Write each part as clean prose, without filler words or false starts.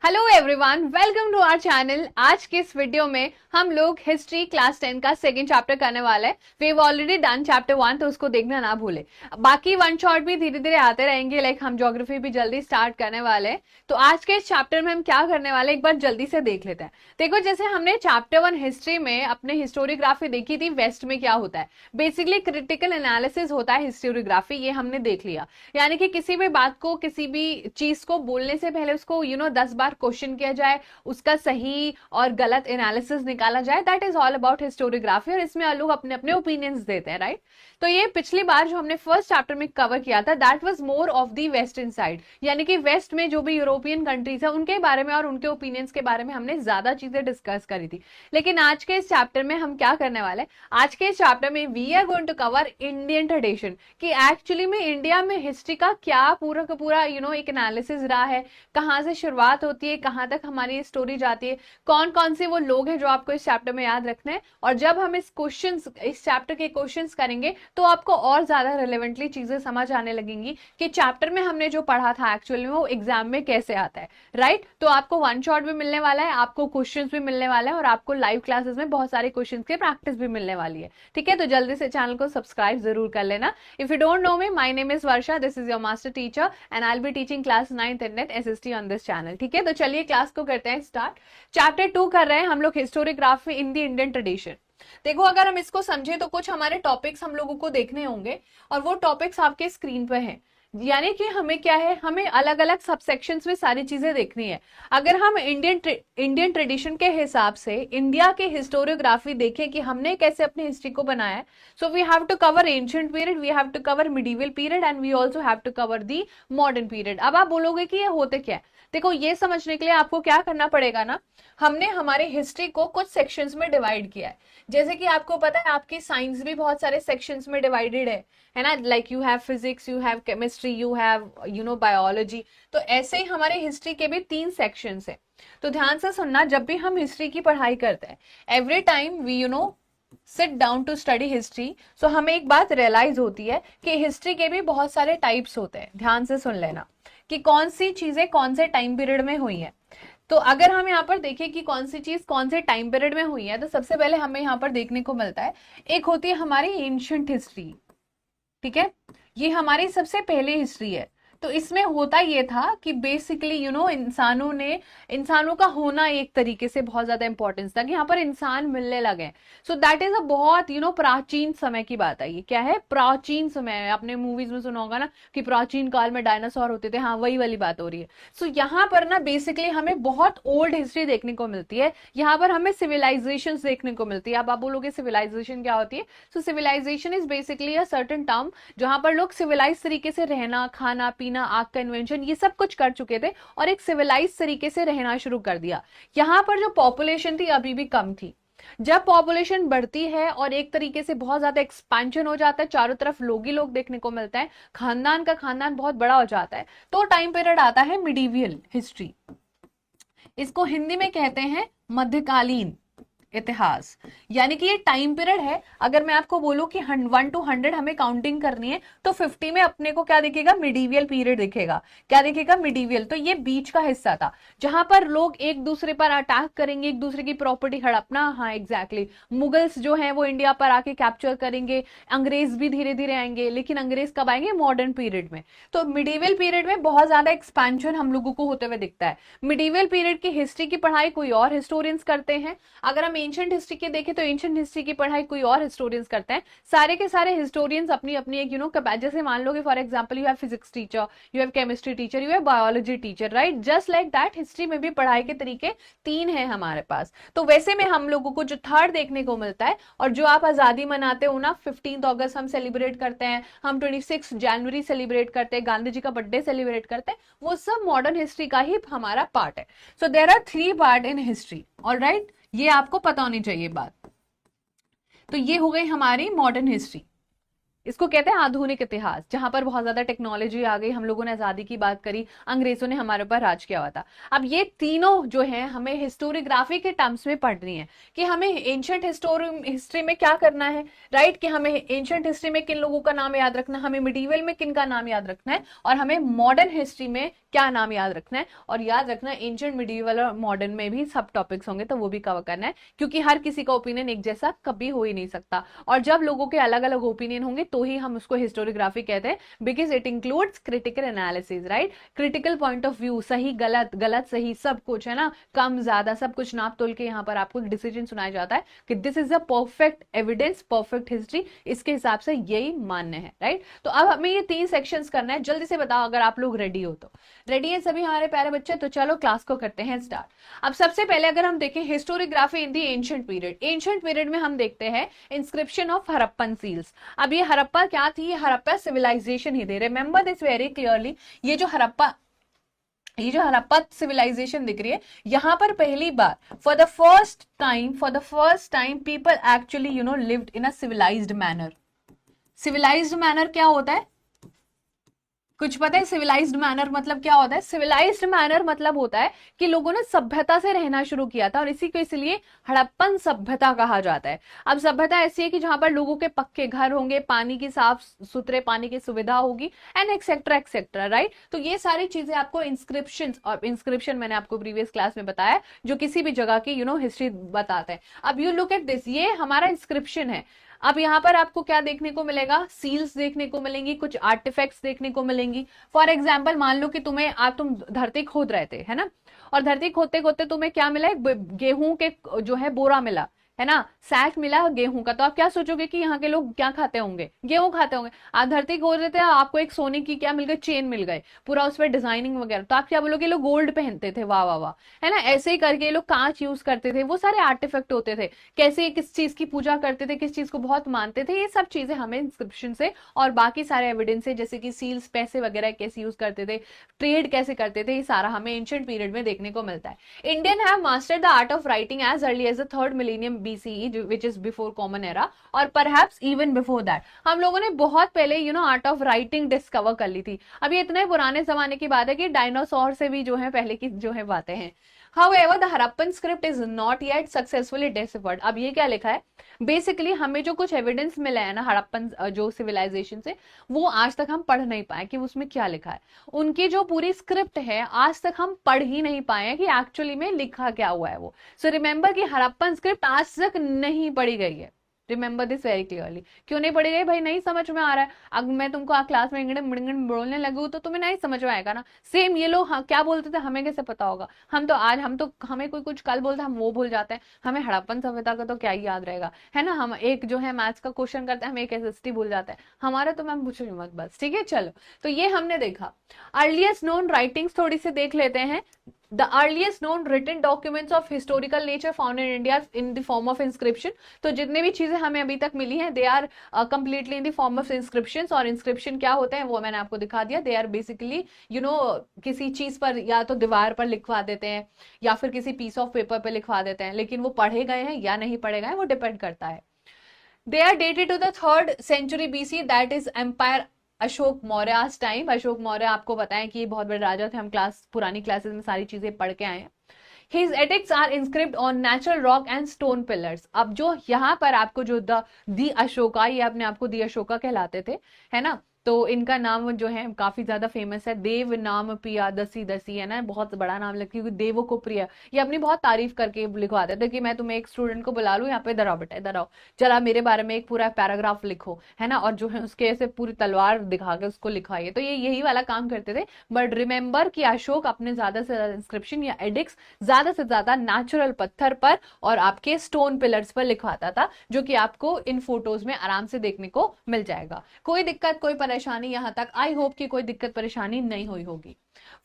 Hello everyone, welcome to our channel. आज के इस वीडियो में हम लोग हिस्ट्री क्लास 10 का सेकंड चैप्टर करने वाले हैं। We have already done chapter 1, तो उसको देखना ना भूले। बाकी वन शॉट भी धीरे धीरे आते रहेंगे, लाइक हम ज्योग्राफी भी जल्दी स्टार्ट करने वाले हैं। तो आज के इस चैप्टर में हम क्या करने वाले एक बार जल्दी से देख लेते हैं। देखो, जैसे हमने चैप्टर 1 हिस्ट्री में अपने हिस्टोरियोग्राफी देखी थी, वेस्ट में क्या होता है, बेसिकली क्रिटिकल एनालिसिस होता है हिस्टोरियोग्राफी, ये हमने देख लिया। यानी कि किसी भी बात को, किसी भी चीज को बोलने से पहले उसको 10 बार क्वेश्चन किया जाए, उसका सही और गलत एनालिसिस निकाला जाए। That is all about historiography, और इसमें लोग अपने अपने ओपिनियंस देते हैं, राइट। तो ये पिछली बार जो हमने फर्स्ट चैप्टर में कवर किया था, that was more of the western side, यानी कि वेस्ट में जो भी यूरोपियन कंट्रीज है उनके बारे में और उनके ओपिनियंस के बारे में हमने ज्यादा चीजें डिस्कस करी थी। लेकिन आज के इस चैप्टर में हम क्या करने वाले हैं, आज के इस चैप्टर में we are going to cover Indian tradition, कि एक्चुअली में इंडिया में हिस्ट्री का क्या पूरा का पूरा एक एनालिसिस रहा है, कहां से शुरुआत होती है, कहां तक हमारी स्टोरी जाती है, कौन कौन से वो लोग हैं जो आपको इस चैप्टर में याद रखने हैं। और जब हम इस चैप्टर के क्वेश्चंस करेंगे तो आपको और ज्यादा रिलेवेंटली चीजें समझ आने लगेंगी कि चैप्टर में हमने जो पढ़ा था एक्चुअली में वो एग्जाम में कैसे आता है, राइट। तो आपको वन शॉट भी मिलने वाला है, आपको क्वेश्चंस भी मिलने वाला है, और आपको लाइव क्लासेस में बहुत सारे क्वेश्चंस की प्रैक्टिस भी मिलने वाली है। ठीक है, तो जल्दी से चैनल को सब्सक्राइब जरूर कर लेना। If you don't know me, my name is Varsha, this is your master teacher and I will be teaching class 9th and 10th SST on this channel. ठीक है, तो चलिए क्लास को करते हैं स्टार्ट। चैप्टर 2 कर रहे हैं हम लोग, historiography in the Indian tradition. देखो, अगर हम इसको समझे तो कुछ हमारे टॉपिक्स हम लोगों को देखने होंगे, और वो टॉपिक्स आपके स्क्रीन पे हैं। यानी कि हमें क्या है, हमें अलग अलग सबसेक्शंस में सारी चीजें देखनी है। अगर हम इंडियन ट्रेडिशन के हिसाब से इंडिया के हिस्टोरियोग्राफी देखें कि हमने कैसे अपनी हिस्ट्री को बनाया है, so we have to cover ancient period, we have to cover medieval period, and we also have to cover the modern period. अब आप बोलोगे कि ये होते क्या है। देखो, ये समझने के लिए आपको क्या करना पड़ेगा ना, हमने हमारे हिस्ट्री को कुछ सेक्शंस में डिवाइड किया है। जैसे कि आपको पता है, आपकी साइंस भी बहुत सारे सेक्शंस में डिवाइडेड है ना, like you have physics, you have chemistry, you have biology. तो ऐसे ही हमारे हिस्ट्री के भी 3 सेक्शंस है। तो ध्यान से सुनना, जब भी हम हिस्ट्री की पढ़ाई करते हैं, every time we sit down to study history, so हमें एक बात रियलाइज होती है कि हिस्ट्री के भी बहुत सारे टाइप्स होते हैं। ध्यान से सुन लेना कि कौन सी चीजें कौन से टाइम पीरियड में हुई है। तो अगर हम यहाँ पर देखें कि कौन सी चीज कौन से टाइम पीरियड में हुई है, तो सबसे पहले हमें यहाँ पर देखने को मिलता है, एक होती है हमारी एंशिएंट हिस्ट्री। ठीक है, ये हमारी सबसे पहले हिस्ट्री है। तो इसमें होता ये था कि बेसिकली इंसानों का होना एक तरीके से बहुत ज्यादा इंपॉर्टेंस था, कि यहाँ पर इंसान मिलने लगे। सो दैट इज अ बहुत प्राचीन समय की बात है। ये क्या है, प्राचीन समय। आपने मूवीज में सुना होगा ना कि प्राचीन काल में डायनासोर होते थे, हाँ वही वाली बात हो रही है। सो यहाँ पर ना बेसिकली हमें बहुत ओल्ड हिस्ट्री देखने को मिलती है। यहाँ पर हमें सिविलाइजेशन देखने को मिलती है। अब आप बोलोगे सिविलाइजेशन क्या होती है। So civilisation is basically a certain term जहां पर लोग सिविलाइज तरीके से रहना, खाना पीना, आग का इन्वेंशन, ये सब कुछ कर चुके थे और एक सिविलाइज तरीके से रहना शुरू कर दिया। यहां पर जो पॉपुलेशन थी अभी भी कम थी। जब पॉपुलेशन बढ़ती है और एक तरीके से बहुत ज्यादा एक्सपेंशन हो जाता है, चारों तरफ लोग ही लोग देखने को मिलता है, खानदान का खानदान बहुत बड़ा हो जाता है, तो टाइम पीरियड आता है मिडिवियल हिस्ट्री। इसको हिंदी में कहते हैं मध्यकालीन इतिहास। यानी कि ये टाइम पीरियड है। अगर मैं आपको बोलूं कि 1 to 100 हमें काउंटिंग करनी है, तो 50 में अपने को क्या दिखेगा, मिडिवियल पीरियड दिखेगा। क्या दिखेगा, मिडिवियल। तो ये बीच का हिस्सा था जहां पर लोग एक दूसरे पर अटैक करेंगे, एक दूसरे की प्रॉपर्टी हड़पना, हाँ एग्जैक्टली। मुगल्स जो है वो इंडिया पर आके कैप्चर करेंगे, अंग्रेज भी धीरे धीरे आएंगे, लेकिन अंग्रेज कब आएंगे, मॉडर्न पीरियड में। तो मिडिवियल पीरियड में बहुत ज्यादा एक्सपेंशन हम लोगों को होते हुए दिखता है। मिडिवियल पीरियड की हिस्ट्री की पढ़ाई कोई और हिस्टोरियंस करते हैं। अगर हम एंशिएंट हिस्ट्री के देखें तो एंशिएंट हिस्ट्री की पढ़ाई कोई और हिस्टोरियंस करते हैं। सारे के सारे हिस्टोरियंस अपनी अपनी एक जैसे मान लो कि for example you have physics teacher, you have chemistry teacher, you have biology teacher, right. Just like that history में भी पढ़ाई के तरीके 3 हैं हमारे पास। तो वैसे में हम लोगों को जो थर्ड देखने को मिलता है, और जो आप आजादी मनाते हो ना, 15 अगस्त हम सेलिब्रेट करते हैं, हम 26 जनवरी सेलिब्रेट करते हैं, गांधी जी का बर्थडे सेलिब्रेट करते हैं, वो सब मॉडर्न हिस्ट्री का ही हमारा पार्ट है। So there are 3 part in history, alright. ये आपको पता होनी चाहिए बात। तो ये हो गई हमारी मॉडर्न हिस्ट्री। इसको कहते हैं आधुनिक इतिहास, जहां पर बहुत ज्यादा टेक्नोलॉजी आ गई, हम लोगों ने आजादी की बात करी, अंग्रेजों ने हमारे ऊपर राज किया हुआ था। अब ये तीनों जो है हमें हिस्टोरियोग्राफी के टर्म्स में पढ़नी है, कि हमें एंशिएंट हिस्ट्री में क्या करना है, राइट। कि हमें एंशिएंट हिस्ट्री में किन लोगों का नाम याद रखना है, हमें मिडिवल में किन का नाम याद रखना है, और हमें मॉडर्न हिस्ट्री में क्या नाम याद रखना है, और याद रखना एंशिएंट, मिडिवल और मॉडर्न में भी सब टॉपिक्स होंगे तो वो भी कवर करना है, क्योंकि हर किसी का ओपिनियन एक जैसा कभी हो ही नहीं सकता, और जब लोगों के अलग अलग ओपिनियन होंगे तो ही हम उसको हिस्टोरियोग्राफी कहते हैं, because it includes critical analysis, right, critical point of view, सही गलत, गलत सही सब कुछ, है ना, कम ज्यादा सब कुछ नाप तोल के यहाँ पर आपको डिसीजन सुनाया जाता है कि this is a perfect evidence, perfect history, इसके हिसाब से यही मान्य है, राइट। तो अब हमें ये 3 सेक्शंस करना है, जल्दी से बताओ अगर आप लोग रेडी हो तो। रेडी है सभी हमारे प्यारे बच्चे? तो चलो क्लास को करते हैं स्टार्ट। अब सबसे पहले अगर हम देखें historiography in the ancient period, ancient period में हम देखते हैं इंस्क्रिप्शन ऑफ हड़प्पन सील्स। अब ये हड़प्पा क्या थी? ये हड़प्पा सिविलाइजेशन ही थी, रिमेंबर दिस वेरी क्लियरली। ये जो हड़प्पा सिविलाइजेशन दिख रही है, यहां पर पहली बार for the first time people actually lived in a civilised manner. Civilised manner क्या होता है? कुछ पता है सिविलाइज्ड मैनर मतलब क्या होता है? सिविलाइज्ड मैनर मतलब होता है कि लोगों ने सभ्यता से रहना शुरू किया था, और इसी को इसलिए हड़प्पन सभ्यता कहा जाता है। अब सभ्यता ऐसी है कि जहां पर लोगों के पक्के घर होंगे, पानी की साफ सुथरे पानी की सुविधा होगी, एंड एक्सेट्रा, राइट। तो ये सारी चीजें आपको इंस्क्रिप्शन, और इंस्क्रिप्शन मैंने आपको प्रीवियस क्लास में बताया, जो किसी भी जगह की हिस्ट्री बताते हैं। अब यू लुक एट दिस, ये हमारा इंस्क्रिप्शन है। अब यहाँ पर आपको क्या देखने को मिलेगा? सील्स देखने को मिलेंगी, कुछ आर्टिफैक्ट्स देखने को मिलेंगी। फॉर एग्जाम्पल मान लो कि तुम धरती खोद रहे थे, है ना, और धरती खोदते खोदते तुम्हें क्या मिला? गेहूं के जो है बोरा मिला, है ना, सैक मिला गेहूं का। तो आप क्या सोचोगे कि यहाँ के लोग क्या खाते होंगे? गेहूं खाते होंगे। आप धरती खोद रहे थे, आपको एक सोने की क्या मिल गई? चेन मिल गए, पूरा उस पर डिजाइनिंग वगैरह। तो आप क्या बोलोगे? लोग गोल्ड पहनते थे, वाह वाह वाह, है ना। ऐसे ही करके लोग कांच यूज करते थे, वो सारे आर्टिफैक्ट होते थे। कैसे किस चीज की पूजा करते थे, किस चीज को बहुत मानते थे, ये सब चीजें हमें इंस्क्रिप्शन से और बाकी सारे एविडेंस से, जैसे कि सील्स, पैसे वगैरह कैसे यूज करते थे, ट्रेड कैसे करते थे, ये सारा हमें एंशिएंट पीरियड में देखने को मिलता है। Indian have mastered the art of writing as early as the 3rd millennium BCE, which is before common era, और perhaps even before that। हम लोगों ने बहुत पहले आर्ट ऑफ राइटिंग डिस्कवर कर ली थी। अब ये इतने पुराने जमाने की बात है कि डायनासोर से भी जो है पहले की जो है बातें हैं। However, the Harappan script is not yet successfully deciphered। अब ये क्या लिखा है? बेसिकली हमें जो कुछ एविडेंस मिला है ना हड़प्पन जो सिविलाइजेशन से, वो आज तक हम पढ़ नहीं पाए कि उसमें क्या लिखा है। उनकी जो पूरी स्क्रिप्ट है आज तक हम पढ़ ही नहीं पाए हैं कि एक्चुअली में लिखा क्या हुआ है वो। सो रिमेंबर कि हड़प्पन स्क्रिप्ट आज तक नहीं पढ़ी गई है। Remember this very clearly. क्यों नहीं पढ़ी गई भाई? नहीं समझ में आ रहा है। अगर मैं तुमको क्लास में इंग्लिश बोलने लगू तो तुम्हें नहीं समझ में आएगा ना। सेम ये लोग क्या बोलते थे, हमें कैसे पता होगा? हमें कोई कुछ कल बोलता है, हम वो भूल जाते हैं। हमें हड़प्पन सभ्यता का तो क्या ही याद रहेगा, है ना। हम एक जो है मैथ्स का क्वेश्चन करते हैं, हम एक SST भूल जाते हैं। हमारा तो मैम पूछो मत बस, ठीक है। चलो, तो ये हमने देखा। अर्लीस्ट नोन राइटिंग्स थोड़ी सी देख लेते हैं। The earliest known written documents of historical nature found in India in the form of inscription। तो जितने भी चीजें हमें अभी तक मिली हैं, they are completely in the form of inscriptions। और inscription क्या होते हैं वो मैंने आपको दिखा दिया। they are basically किसी चीज पर या तो दीवार पर लिखवा देते हैं या फिर किसी पीस ऑफ पेपर पे लिखवा देते हैं, लेकिन वो पढ़े गए हैं या नहीं पढ़े गए हैं वो डिपेंड करता है। They are dated to the 3rd century BC, that is Empire Ashok Maurya time. Ashok Maurya आपको बताएं कि ये बहुत बड़े राजा थे, हम पुरानी क्लासेस में सारी चीजें पढ़ के आए हैं। His edicts are inscribed on natural rock and stone pillars। अब जो यहाँ पर आपको जो दी अशोका, ये अपने आपको दी अशोका कहलाते थे, है ना। तो इनका नाम जो है काफी ज्यादा फेमस है, देव नाम पिया दसी दसी, है ना, बहुत बड़ा नाम लगता है क्योंकि देवों को प्रिय। ये अपनी बहुत तारीफ करके लिखवाते थे कि मैं तुम्हें एक स्टूडेंट को बुला लूं, यहाँ पे इधर आओ बेटा, इधर आओ, चला मेरे बारे में एक पूरा पैराग्राफ लिखो, है ना, और जो है उसके ऐसे पूरी तलवार दिखा के उसको लिखवाइए। तो ये यही वाला काम करते थे। बट रिमेंबर कि अशोक अपने ज्यादा से ज्यादा इंस्क्रिप्शन या एडिक्स ज्यादा से ज्यादा नेचुरल पत्थर पर और आपके स्टोन पिलर्स पर लिखवाता था, जो कि आपको इन फोटोज में आराम से देखने को मिल जाएगा। कोई दिक्कत कोई परेशानी यहां तक? आई होप कि कोई दिक्कत परेशानी नहीं हुई होगी।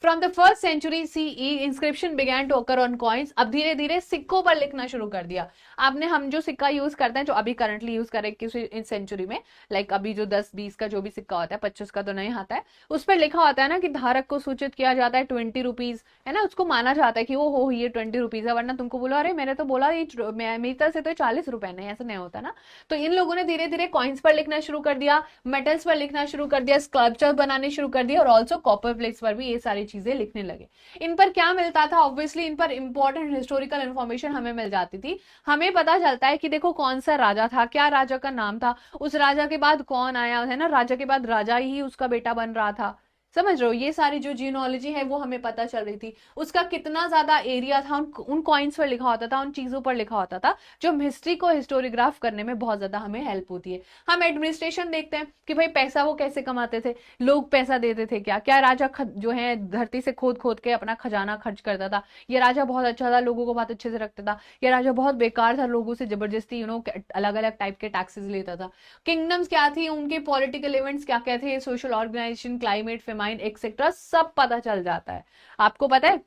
From the 1st century CE, inscription began to occur on coins। अब धीरे धीरे सिक्कों पर लिखना शुरू कर दिया। हम जो सिक्का यूज करते हैं, जो अभी करंटली यूज करें किसी सेंचुरी में, लाइक अभी जो 10-20 का जो भी सिक्का होता है, 25 का तो नहीं आता है, उस पर लिखा होता है ना कि धारक को सूचित किया जाता है 20 रुपीज, है ना, उसको माना जाता है कि वो हो ये 20 रुपीज है। वरना तुमको बोला अरे मैंने तो बोला ये मेरी तरफ से तो 40 रुपए, नहीं, ऐसा नहीं होता ना। तो इन लोगों ने धीरे धीरे कॉइन्स पर लिखना शुरू कर दिया, मेटल्स पर लिखना शुरू कर दिया, स्कल्पचर बनाने शुरू कर दिया, और ऑल्सो कॉपर प्लेट्स पर भी ये सारी चीजें लिखने लगे। इन पर क्या मिलता था? ऑब्वियसली इन पर इंपॉर्टेंट हिस्टोरिकल इंफॉर्मेशन हमें मिल जाती थी। हमें पता चलता है कि देखो कौन सा राजा था, क्या राजा का नाम था, उस राजा के बाद कौन आया, है ना, राजा के बाद राजा ही उसका बेटा बन रहा था, समझ रहे हो, ये सारी जो जियोलॉजी है वो हमें पता चल रही थी, उसका कितना ज्यादा एरिया था, उन कॉइन्स पर लिखा होता था, उन चीजों पर लिखा होता था, जो हिस्ट्री को हिस्टोरियोग्राफ करने में बहुत ज्यादा हमें हेल्प होती है। हम एडमिनिस्ट्रेशन देखते हैं कि भाई पैसा वो कैसे कमाते थे, लोग पैसा देते थे क्या, क्या राजा जो है धरती से खोद खोद के अपना खजाना खर्च करता था, ये राजा बहुत अच्छा था, लोगों को बहुत अच्छे से रखता था, ये राजा बहुत बेकार था, लोगों से जबरदस्ती अलग अलग टाइप के टैक्सेस लेता था। किंगडम्स क्या थी, उनके पॉलिटिकल इवेंट्स क्या क्या थे, social organisation, climate, famine etcetera, सब पता चल जाता है। आपको पता है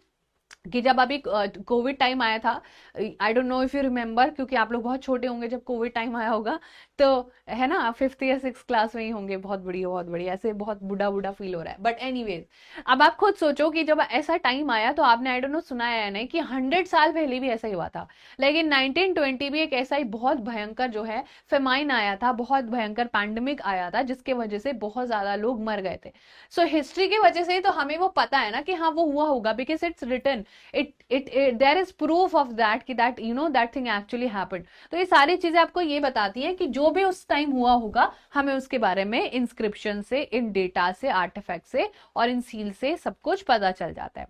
कि जब अभी कोविड टाइम आया था, I don't know if you remember, क्योंकि आप लोग बहुत छोटे होंगे जब कोविड टाइम आया होगा, तो है ना, 5th या 6th क्लास में ही होंगे, बहुत बड़ी, ऐसे बहुत बुढ़ा बुढ़ा फील हो रहा है, बट एनीवेज, अब आप खुद सोचो कि जब ऐसा टाइम आया तो आपने आई डोंट नो सुना है या नहीं कि 100 साल पहले भी ऐसा ही हुआ था, लेकिन 1920 भी एक ऐसा ही बहुत भयंकर जो है फेमाइन आया था, बहुत भयंकर पैंडेमिक आया था, जिसके वजह से बहुत ज्यादा लोग मर गए थे। सो हिस्ट्री की वजह से ही तो हमें वो पता है ना कि हाँ वो हुआ होगा, because it's written, it there is proof of that कि that you know that thing actually happened। तो ये सारी चीजें आपको ये बताती हैं कि जो भी उस टाइम हुआ होगा, हमें उसके बारे में इंस्क्रिप्शन से, इन डेटा से, आर्टिफैक्ट से और इन सील से सब कुछ पता चल जाता है।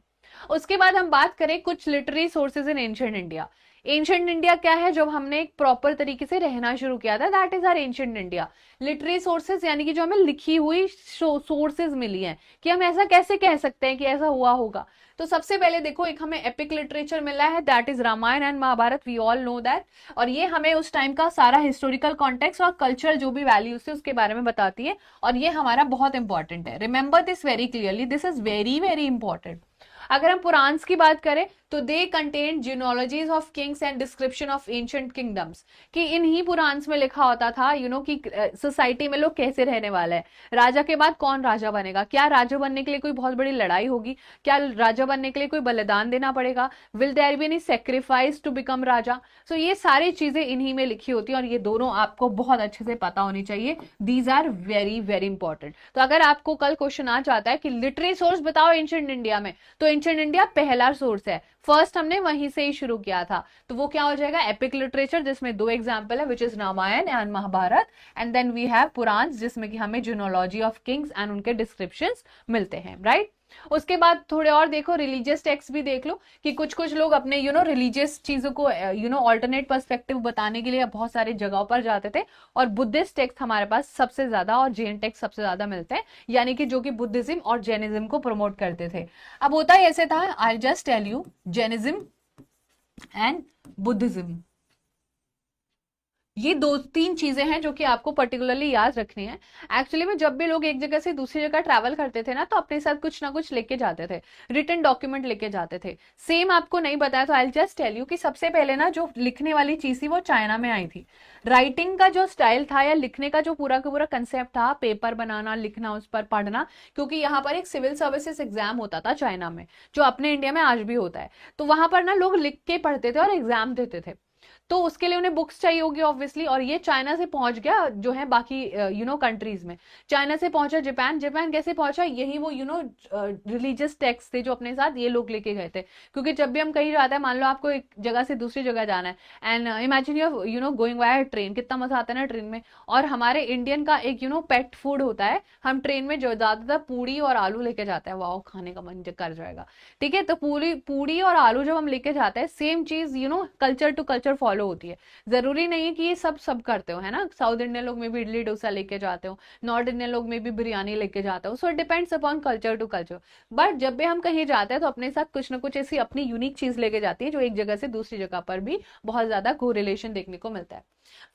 उसके बाद हम बात करें कुछ लिटरेरी सोर्सेज इन एंशिएंट इंडिया। एंशिएंट इंडिया क्या है, जब हमने एक प्रॉपर तरीके से रहना शुरू किया था, that is our ancient India. Literary sources यानी कि जो हमें लिखी हुई सोर्सेज मिली हैं, कि हम ऐसा कैसे कह सकते हैं कि ऐसा हुआ होगा। तो सबसे पहले देखो, एक हमें एपिक लिटरेचर मिला है, that is Ramayana and Mahabharata, we all know that, और ये हमें उस टाइम का सारा हिस्टोरिकल कॉन्टेक्स्ट और कल्चर जो भी वैल्यूज थे उसके बारे में बताती है, और ये हमारा बहुत इंपॉर्टेंट है। Remember this very clearly, this is very very important. अगर हम पुराण्स की बात करें तो they contain geologies of kings and description of ancient kingdoms, कि इन्हीं पुराण्स में लिखा होता था कि सोसाइटी में लोग कैसे रहने वाले हैं, राजा के बाद कौन राजा बनेगा, क्या राजा बनने के लिए कोई बहुत बड़ी लड़ाई होगी, क्या राजा बनने के लिए कोई बलिदान देना पड़ेगा, will there be any sacrifice to become raja. So ये सारी चीजें इन्हीं में लिखी होती है, और ये दोनों आपको बहुत अच्छे से पता होनी चाहिए। These are very very important. तो अगर आपको कल क्वेश्चन आ जाता है कि लिटरेरी सोर्स बताओ एंशिएंट इंडिया में, तो एंशिएंट इंडिया पहला सोर्स है, फर्स्ट हमने वहीं से ही शुरू किया था, तो वो क्या हो जाएगा, एपिक लिटरेचर, जिसमें 2 एग्जाम्पल है, which is Ramayana and Mahabharata, and then we have Purana, जिसमें कि हमें जियोलॉजी ऑफ किंग्स एंड उनके डिस्क्रिप्शंस मिलते हैं, राइट। उसके बाद थोड़े और देखो, रिलीजियस टेक्स्ट भी देख लो, कि कुछ कुछ लोग अपने रिलीजियस चीजों को ऑल्टरनेट पर्सपेक्टिव बताने के लिए बहुत सारी जगहों पर जाते थे, और बुद्धिस्ट टेक्स्ट हमारे पास सबसे ज्यादा और जैन टेक्स्ट सबसे ज्यादा मिलते हैं, यानी कि जो कि बुद्धिज्म और जैनिज्म को प्रमोट करते थे। अब होता ही ऐसे था, I just tell you, Jainism and Buddhism, ये 2-3 चीजें हैं जो कि आपको पर्टिकुलरली याद रखनी है। एक्चुअली में जब भी लोग एक जगह से दूसरी जगह ट्रैवल करते थे ना, तो अपने साथ कुछ ना कुछ लेके जाते थे, रिटन डॉक्यूमेंट लेके जाते थे। सेम आपको नहीं बताया तो आई जस्ट टेल यू कि सबसे पहले ना जो लिखने वाली चीज थी वो चाइना में आई थी। राइटिंग का जो स्टाइल था या लिखने का जो पूरा का पूरा कंसेप्ट था, पेपर बनाना, लिखना, उस पर पढ़ना, क्योंकि यहाँ पर एक सिविल सर्विसेज एग्जाम होता था चाइना में, जो अपने इंडिया में आज भी होता है, तो वहां पर ना लोग लिख के पढ़ते थे और एग्जाम देते थे, तो उसके लिए उन्हें बुक्स चाहिए होगी ऑब्वियसली, और ये चाइना से पहुंच गया जो है बाकी कंट्रीज में। चाइना से पहुंचा जापान, जापान कैसे पहुंचा, यही वो रिलीजियस टेक्स्ट थे जो अपने साथ ये लोग लेके गए थे, क्योंकि जब भी हम कहीं जाते हैं, मान लो आपको एक जगह से दूसरी जगह जाना है, and imagine going via train, कितना मजा आता है ना ट्रेन में, और हमारे इंडियन का एक पेट फूड होता है, हम ट्रेन में जो ज्यादातर पूड़ी और आलू लेके जाते हैं, वाह खाने का मन कर जाएगा, ठीक है। तो पूड़ी और आलू जब हम लेके जाते हैं, सेम चीज कल्चर टू कल्चर फॉलो होती है। जरूरी नहीं है कि ये सब करते हो, है ना, साउथ इंडियन लोग में भी इडली डोसा लेके जाते हो, नॉर्थ इंडियन लोग में भी बिरयानी लेके जाते हो, so it depends upon culture to culture. But जब भी हम कहीं जाते हैं तो अपने साथ कुछ ना कुछ ऐसी अपनी यूनिक चीज लेके जाती है, जो एक जगह से दूसरी जगह पर भी बहुत ज्यादा कोरिलेशन देखने को मिलता है।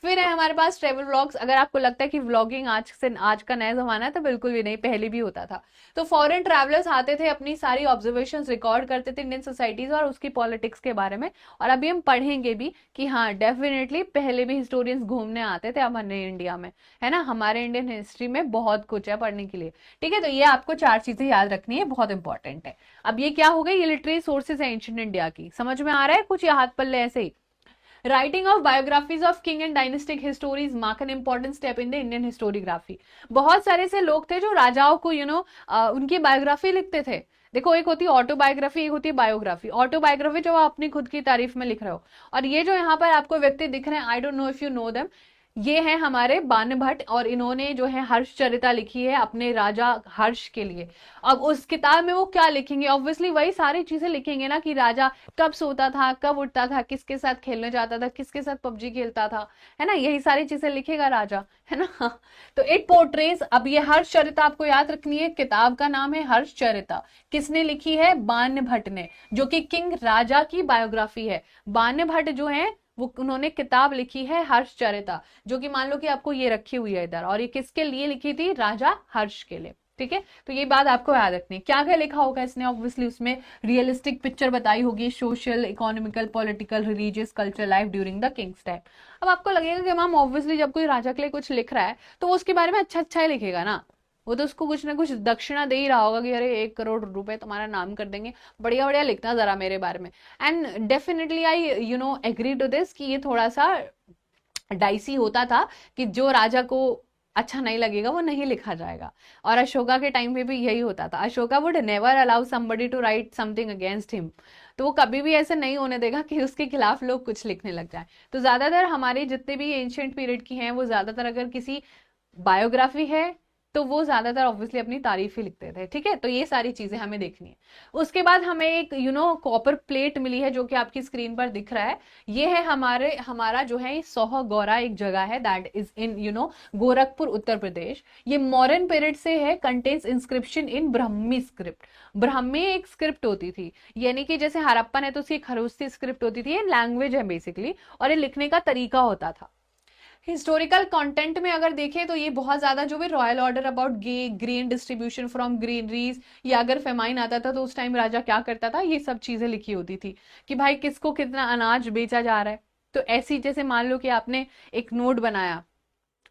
फिर है हमारे पास ट्रेवल व्लॉग्स। अगर आपको लगता है कि व्लॉगिंग आज का नया जमाना है, तो बिल्कुल भी नहीं, पहले भी होता था। तो फॉरेन ट्रैवलर्स आते थे, अपनी सारी ऑब्जर्वेशंस रिकॉर्ड करते थे इंडियन सोसाइटीज और उसकी पॉलिटिक्स के बारे में, और अभी हम पढ़ेंगे भी कि हाँ डेफिनेटली पहले भी हिस्टोरियंस घूमने आते थे हमारे इंडिया में, है ना, हमारे इंडियन हिस्ट्री में बहुत कुछ है पढ़ने के लिए, ठीक है। तो ये आपको 4 चीजें याद रखनी है, बहुत इंपॉर्टेंट है। अब ये क्या हो गई, ये लिटरेरी सोर्सेज है एंशिएंट इंडिया की, समझ में आ रहा है कुछ, ये हाथ पल्ले ऐसे ही। Writing of biographies of king and dynastic histories mark an important step in the Indian historiography. बहुत सारे से लोग थे जो राजाओं को उनकी बायोग्राफी लिखते थे। देखो, एक होती है ऑटोबायोग्राफी, एक होती है बायोग्राफी। ऑटोबायोग्राफी जो आप अपनी खुद की तारीफ में लिख रहे हो, और ये जो यहाँ पर आपको व्यक्ति दिख रहे हैं, I don't know if you know them, ये है हमारे बाण भट्ट और इन्होंने जो है हर्षचरिता लिखी है अपने राजा हर्ष के लिए। अब उस किताब में वो क्या लिखेंगे, ऑब्वियसली वही सारी चीजें लिखेंगे ना कि राजा कब सोता था, कब उठता था, किसके साथ खेलने जाता था, किसके साथ पबजी खेलता था, है ना, यही सारी चीजें लिखेगा राजा, है ना। तो इट पोर्ट्रेज, अब ये हर्षचरिता आपको याद रखनी है, किताब का नाम है हर्षचरिता। किसने लिखी है, बाण भट्ट ने, जो कि किंग राजा की बायोग्राफी है। बाण भट्ट जो है वो उन्होंने किताब लिखी है हर्षचरिता, जो कि मान लो कि आपको ये रखी हुई है इधर, और ये किसके लिए लिखी थी, राजा हर्ष के लिए। ठीक है, तो ये बात आपको याद रखनी है। क्या क्या लिखा होगा इसने, ऑब्वियसली उसमें रियलिस्टिक पिक्चर बताई होगी, social, economical, political, religious, culture life during the Kings time. अब आपको लगेगा कि मैम ऑब्वियसली जब कोई राजा के लिए कुछ लिख रहा है तो वो उसके बारे में अच्छा अच्छा ही लिखेगा ना, वो तो उसको कुछ ना कुछ दक्षिणा दे ही रहा होगा कि अरे 1 करोड़ रुपए तुम्हारा नाम कर देंगे, बढ़िया बढ़िया लिखना जरा मेरे बारे में। And definitely I agree to this कि ये थोड़ा सा डाइसी होता था कि जो राजा को अच्छा नहीं लगेगा वो नहीं लिखा जाएगा। और अशोका के टाइम पे भी यही होता था, Ashoka would never allow somebody to write something against him, तो वो कभी भी ऐसे नहीं होने देगा कि उसके खिलाफ लोग कुछ लिखने लग जाए। तो ज्यादातर हमारे जितने भी एंशियंट पीरियड की हैं वो ज्यादातर अगर किसी बायोग्राफी है तो वो ज्यादातर ऑब्वियसली अपनी तारीफ ही लिखते थे। ठीक है, तो ये सारी चीजें हमें देखनी है। उसके बाद हमें एक कॉपर प्लेट मिली है जो कि आपकी स्क्रीन पर दिख रहा है। ये है हमारा जो है सोहगौरा एक जगह है, that is in Gorakhpur Uttar Pradesh. ये मॉडर्न पीरियड से है, कंटेन्स इंस्क्रिप्शन इन ब्राह्मी स्क्रिप्ट। ब्राह्मी एक स्क्रिप्ट होती थी, यानी कि जैसे हड़प्पन है तो उसकी खरूस्ती स्क्रिप्ट होती थी, ये लैंग्वेज है बेसिकली, और ये लिखने का तरीका होता था। हिस्टोरिकल कंटेंट में अगर देखें तो ये बहुत ज्यादा जो भी royal order about grain distribution from greeneries, या अगर फेमाइन आता था तो उस टाइम राजा क्या करता था, ये सब चीजें लिखी होती थी कि भाई किसको कितना अनाज बेचा जा रहा है। तो ऐसी जैसे मान लो कि आपने एक नोट बनाया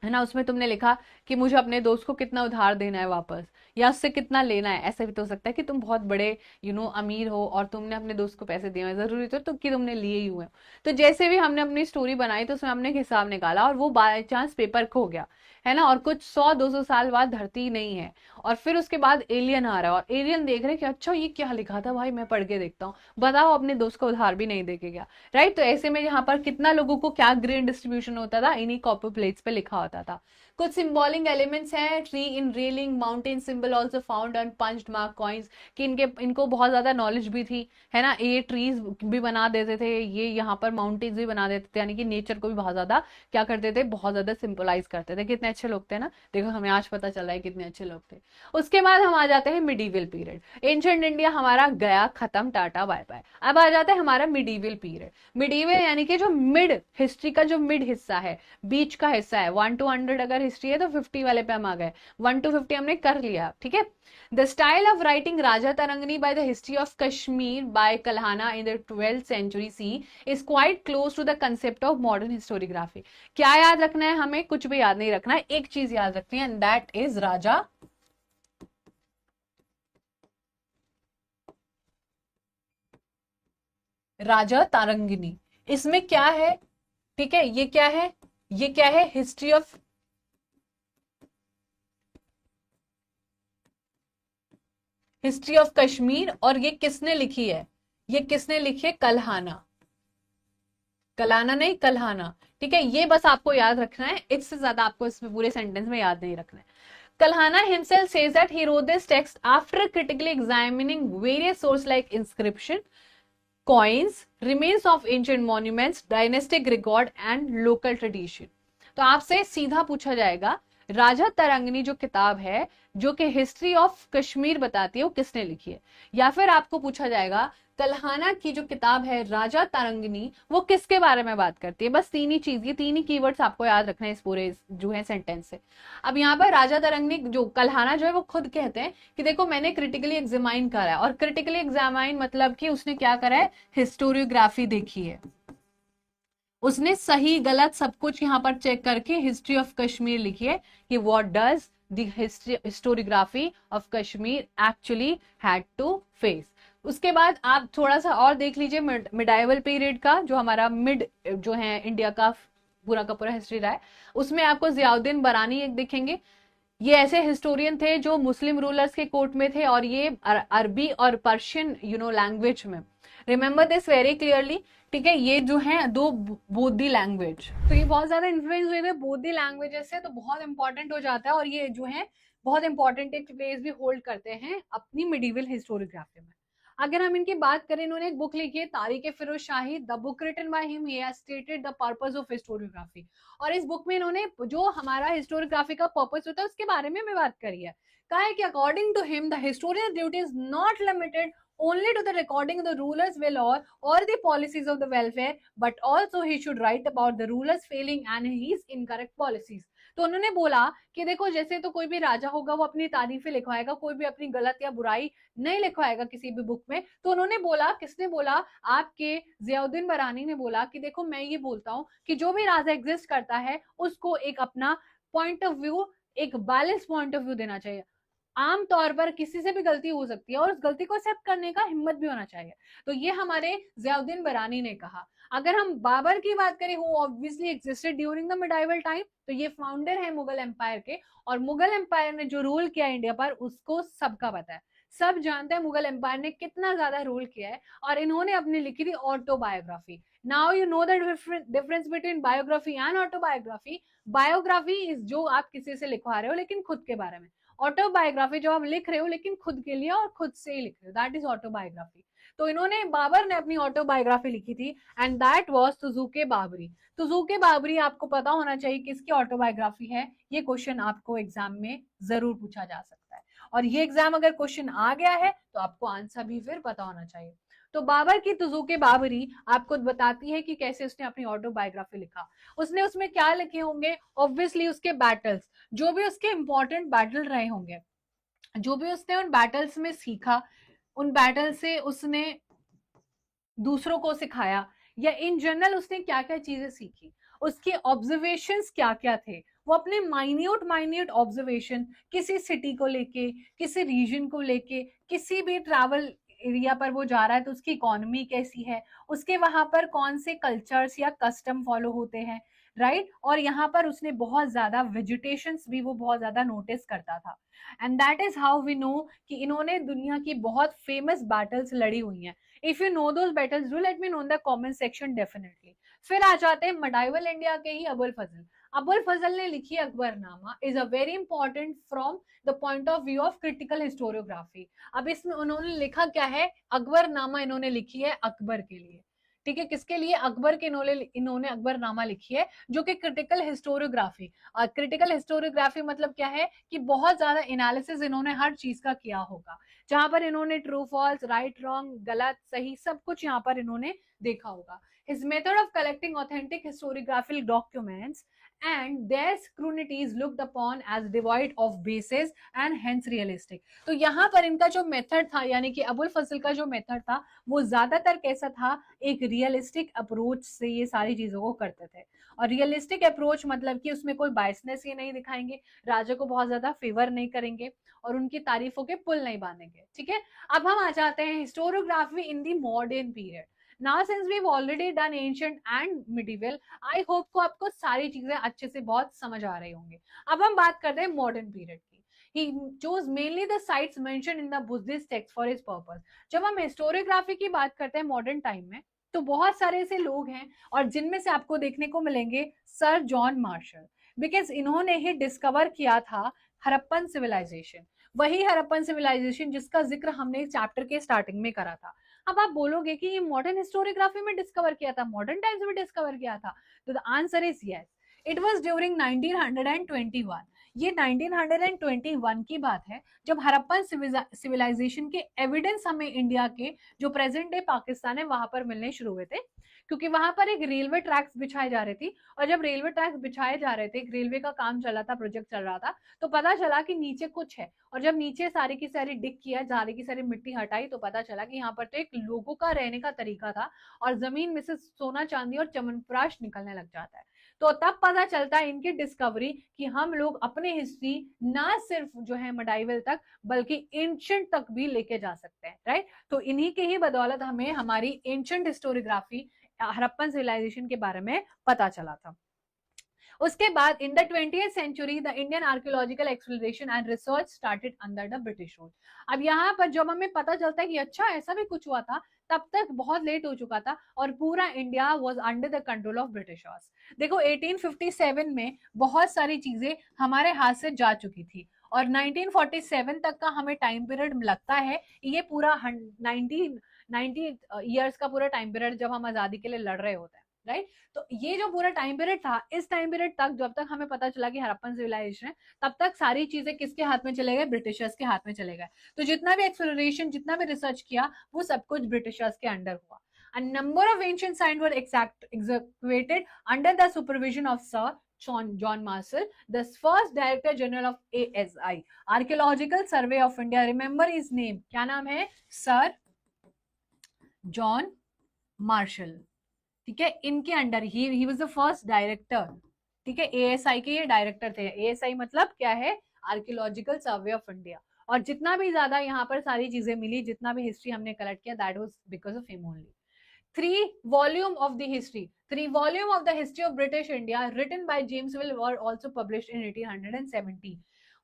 है ना, उसमें तुमने लिखा कि मुझे अपने दोस्त को कितना उधार देना है वापस, या उससे कितना लेना है। ऐसा भी तो हो सकता है कि तुम बहुत बड़े अमीर हो और तुमने अपने दोस्त को पैसे दिए हैं, जरूरी तो कि तुमने लिए ही हुए हो। तो जैसे भी हमने अपनी स्टोरी बनाई तो उसमें हमने एक हिसाब निकाला और वो बाय चांस पेपर खो गया, है ना, और कुछ 100-200 साल बाद धरती नहीं है, और फिर उसके बाद एलियन आ रहा है और एलियन देख रहे हैं कि अच्छा ये क्या लिखा था भाई, मैं पढ़ के देखता हूँ, बताओ अपने दोस्त को उधार भी नहीं देके गया, राइट। तो ऐसे में यहाँ पर कितना लोगों को क्या ग्रेन डिस्ट्रीब्यूशन होता था, इन्हीं कॉपर प्लेट्स पे लिखा होता था। कुछ सिंबॉलिक एलिमेंट्स हैं, tree in railing, mountain symbol also found on punched mark coins, कि इनको बहुत ज्यादा नॉलेज भी थी, है ना, ये ट्रीज भी बना देते थे, ये यहाँ पर माउंटेन्स भी बना देते थे, यानी कि नेचर को भी बहुत ज्यादा क्या करते थे, बहुत ज्यादा सिंपलाइज करते थे। कितने अच्छे लोग थे ना, देखो हमें आज पता चल रहा है कितने अच्छे लोग थे। उसके बाद हम आ जाते हैं मिडीवल पीरियड। एंशिएंट इंडिया हमारा गया, खत्म, टाटा बाय बाय। अब आ जाता है हमारा मिडीवल पीरियड। मिडीवल यानी कि जो मिड हिस्ट्री का जो मिड हिस्सा है, बीच का हिस्सा है, 1 to 100 अगर हिस्ट्री है तो 50 वाले पे हम आ गए, 1 to 50 हमने कर लिया। ठीक है, the style of writing Rajatarangini by the history of Kashmir by Kalhana in the 12th century सी is quite close to the concept of modern historiography. क्या याद रखना है हमें, कुछ भी याद नहीं रखना है, एक चीज याद रखनी है, एंड दैट इज राजा तारंगिनी। इसमें क्या है, ठीक है, ये क्या है, ये क्या है, हिस्ट्री ऑफ कश्मीर, और ये किसने लिखी है, ये किसने लिखी है, कल्हाना, कलाना नहीं कल्हाना। ठीक है, ये बस आपको याद रखना है, इससे ज्यादा आपको इसमें पूरे सेंटेंस में याद नहीं रखना है। Kalhana himself says that he wrote this text after critically examining various sources like inscription, coins, remains of ancient monuments, dynastic record and local tradition। तो आपसे सीधा पूछा जाएगा राजा तरंगिनी जो किताब है जो कि हिस्ट्री ऑफ कश्मीर बताती है वो किसने लिखी है, या फिर आपको पूछा जाएगा कल्हाना की जो किताब है राजा तरंगिनी वो किसके बारे में बात करती है। बस तीन ही चीज, ये तीन ही कीवर्ड्स आपको याद रखना है इस पूरे जो है सेंटेंस से। अब यहाँ पर राजा तरंगिनी जो कल्हाना जो है वो खुद कहते हैं कि देखो मैंने क्रिटिकली एग्जामाइन करा है, और क्रिटिकली एग्जामाइन मतलब कि उसने क्या करा है, हिस्टोरियोग्राफी देखी है, उसने सही गलत सब कुछ यहाँ पर चेक करके हिस्ट्री ऑफ कश्मीर लिखी है कि what does the historiography of Kashmir actually had to face. उसके बाद आप थोड़ा सा और देख लीजिए मिडाइवल पीरियड का, जो हमारा मिड जो है इंडिया का पूरा हिस्ट्री रहा है, उसमें आपको जियाउद्दीन बरानी एक दिखेंगे। ये ऐसे हिस्टोरियन थे जो मुस्लिम रूलर्स के कोर्ट में थे, और ये अरबी और पर्शियन लैंग्वेज में रिमेंबर दिस वेरी क्लियरली, ठीक है। ये जो है दो बोधी लैंग्वेज, तो ये बहुत ज्यादा इन्फ्लुएंस हुए बोधी लैंग्वेजेस से, तो बहुत इंपॉर्टेंट हो जाता है और ये जो है बहुत इंपॉर्टेंट एक प्लेस भी होल्ड करते हैं अपनी मिडिवल हिस्टोरियोग्राफी में। अगर हम इनकी बात करें, इन्होंने एक बुक लिखी है Tarikh Firoz Shahi, the book written by him, he has stated the purpose of historiography. और इस बुक में इन्होंने जो हमारा हिस्टोरियोग्राफी का पर्पस होता है उसके बारे में बात करी है। कहा है कि according to him the historian duty is not limited only to the recording of the ruler's will or the policies of the welfare, but also he should write about the ruler's failing and his incorrect policies. तो उन्होंने बोला कि देखो, जैसे तो कोई भी राजा होगा वो अपनी तारीफें लिखवाएगा, कोई भी अपनी गलत या बुराई नहीं लिखवाएगा किसी भी बुक में। तो उन्होंने बोला, किसने बोला, आपके जियाउद्दीन बरानी ने बोला कि देखो मैं ये बोलता हूँ कि जो भी राजा एग्जिस्ट करता है उसको एक अपना पॉइंट ऑफ व्यू, एक बैलेंस पॉइंट ऑफ व्यू देना चाहिए। आमतौर पर किसी से भी गलती हो सकती है और उस गलती को एक्सेप्ट करने का हिम्मत भी होना चाहिए। तो ये हमारे जियाउद्दीन बरानी ने कहा। अगर हम बाबर की बात करें, who obviously existed during the medieval time, तो ये फाउंडर है मुगल एम्पायर के, और मुगल एम्पायर ने जो रूल किया इंडिया पर उसको सबका पता है, सब जानते हैं मुगल एम्पायर ने कितना ज्यादा रूल किया है। और इन्होंने अपनी लिखी थी autobiography. Now you know the difference between biography and autobiography. Biography is जो आप किसी से लिखवा रहे हो लेकिन खुद के बारे में, ऑटोबायोग्राफी जो आप लिख रहे हो लेकिन खुद के लिए और खुद से ही लिख रहे हो, दैट इज ऑटोबायोग्राफी। तो इन्होंने, बाबर ने अपनी ऑटोबायोग्राफी लिखी थी and that was Tuzuk-e Baburi. Tuzuk-e Baburi आपको पता होना चाहिए किसकी ऑटोबायोग्राफी है, ये क्वेश्चन आपको एग्जाम में जरूर पूछा जा सकता है। और ये एग्जाम अगर क्वेश्चन आ गया है तो आपको आंसर भी फिर पता होना चाहिए। तो बाबर की तुजुके बाबरी आपको बताती है कि कैसे उसने अपनी ऑटोबायोग्राफी लिखा। उसने उसमें क्या लिखे होंगे, ऑब्वियसली उसके बैटल्स, जो भी उसके इंपॉर्टेंट बैटल रहे होंगे, जो भी उसने उन बैटल्स में सीखा, उन बैटल से उसने दूसरों को सिखाया, या इन जनरल उसने क्या क्या चीजें सीखी, उसके ऑब्जर्वेशंस क्या क्या थे, वो अपने माइन्यूट माइन्यूट ऑब्जर्वेशन किसी सिटी को लेके, किसी रीजन को लेके, किसी भी ट्रैवल एरिया पर वो जा रहा है तो उसकी इकोनॉमी कैसी है, उसके वहां पर कौन से कल्चर्स या कस्टम फॉलो होते हैं, राइट। और यहाँ पर उसने बहुत ज्यादा वेजिटेशंस भी वो बहुत ज्यादा नोटिस करता था। And that is how we know कि इन्होंने दुनिया की बहुत फेमस बैटल्स लड़ी हुई हैं। If you know those battles do let me know in the comment section definitely. फिर आ जाते हैं मिडाइवल इंडिया के ही अबुल फजल। अबुल फजल ने लिखी Akbarnama, is a very important from the point of view of critical historiography. अब इसमें उन्होंने लिखा क्या है, अकबरनामा इन्होंने लिखी है अकबर के लिए, ठीक है। किसके लिए, अकबर के, इन्होंने अकबरनामा लिखी है जो कि क्रिटिकल हिस्टोरियोग्राफी। और क्रिटिकल हिस्टोरियोग्राफी मतलब क्या है कि बहुत ज्यादा एनालिसिस इन्होंने हर चीज का किया होगा, जहां पर इन्होंने ट्रू फॉल्स, राइट रॉन्ग, गलत सही सब कुछ यहाँ पर इन्होंने देखा होगा। His method of collecting authentic historiographical documents and their scrutiny is looked upon as devoid of basis and hence realistic। तो यहाँ पर इनका जो मेथड था, यानी कि अबुल फजल का जो मेथड था, वो ज्यादातर कैसा था, एक रियलिस्टिक अप्रोच से ये सारी चीजों को करते थे। और रियलिस्टिक अप्रोच मतलब कि उसमें कोई बायसनेस ये नहीं दिखाएंगे, राजा को बहुत ज्यादा फेवर नहीं करेंगे और उनकी तारीफों के पुल नहीं बांधेंगे, ठीक है। अब हम आ जाते हैं historiography in the modern period. Now since we have already done ancient and medieval, I hope को आपको सारी चीजें अच्छे से बहुत समझ आ रही होंगी। अब हम बात करते हैं मॉडर्न पीरियड की। He chose mainly the sites mentioned in the Buddhist text for his purpose। जब हम हिस्टोरियोग्राफी की बात करते हैं मॉडर्न टाइम में, तो बहुत सारे ऐसे लोग हैं और जिनमें से आपको देखने को मिलेंगे सर जॉन मार्शल, बिकॉज इन्होंने ही डिस्कवर किया था हड़प्पन सिविलाइजेशन, वही हड़प्पन सिविलाइजेशन जिसका जिक्र हमने इस चैप्टर के स्टार्टिंग में करा था। अब आप बोलोगे कि ये मॉडर्न हिस्टोरियोग्राफी में डिस्कवर किया था, मॉडर्न टाइम्स में डिस्कवर किया था, तो the answer is yes, it was during 1921। ये 1921 की बात है जब हड़प्पन सिविलाइजेशन के एविडेंस हमें इंडिया के जो प्रेजेंट डे पाकिस्तान है वहां पर मिलने शुरू हुए थे, क्योंकि वहां पर एक रेलवे ट्रैक्स बिछाए जा रही थी। और जब रेलवे ट्रैक्स बिछाए जा रहे थे, एक रेलवे का काम चल रहा था, प्रोजेक्ट चल रहा था, तो पता चला कि नीचे कुछ है। और जब नीचे सारी की सारी डिग किया, सारी की सारी मिट्टी हटाई, तो पता चला कि यहाँ पर तो एक लोगों का रहने का तरीका था और जमीन में से सोना चांदी और चमनप्राश निकलने लग जाता है। तो तब पता चलता है इनकी डिस्कवरी कि हम लोग अपने हिस्ट्री ना सिर्फ जो है मिडाइवल तक बल्कि एंशिएंट तक भी लेके जा सकते हैं, राइट। तो इन्हीं के ही बदौलत हमें हमारी एंशिएंट हिस्टोरियोग्राफी हड़प्पन सिविलाइजेशन के बारे में पता चला था। उसके बाद in the 20th century the Indian archaeological exploration and research started under the British rule. अब यहाँ पर जब हमें पता चलता है कि अच्छा ऐसा भी कुछ हुआ था, तब तक बहुत लेट हो चुका था और पूरा India was under the control of Britishers. देखो 1857 में बहुत सारी चीजें हमारे हाथ से जा चुकी थी और 1947 तक का हमें टाइम पीरियड लगता है, ये पूरा 90 ईयर्स का पूरा टाइम पीरियड जब हम आजादी के लिए लड़ रहे होते हैं, राइट। तो ये जो पूरा टाइम पीरियड था, इस टाइम पीरियड तक जब तक हमें पता चला कि हड़प्पन सिविलाइजेशन है, तब तक सारी चीजें किसके हाथ में चले गए, ब्रिटिशर्स के हाथ में चले गए। तो जितना भी एक्सप्लोरेशन, जितना भी रिसर्च किया, वो सब कुछ ब्रिटिशर्स के अंडर हुआ। A number of ancient signs were excavated under the supervision of Sir John Marshall, the first Director General of ASI, Archaeological Survey of India. Remember his name. क्या नाम है? Sir John Marshall. ठीक है, इनके under he was the first director. ठीक है, ASI के ये डायरेक्टर थे। एएसआई मतलब क्या है? Archaeological survey of India. और जितना भी ज्यादा यहाँ पर सारी चीजें मिली, जितना भी हिस्ट्री हमने कलेक्ट किया, that was because of him only. 3 volume of the history, 3 volume of the history of British India written by James Mill were also published in 1870।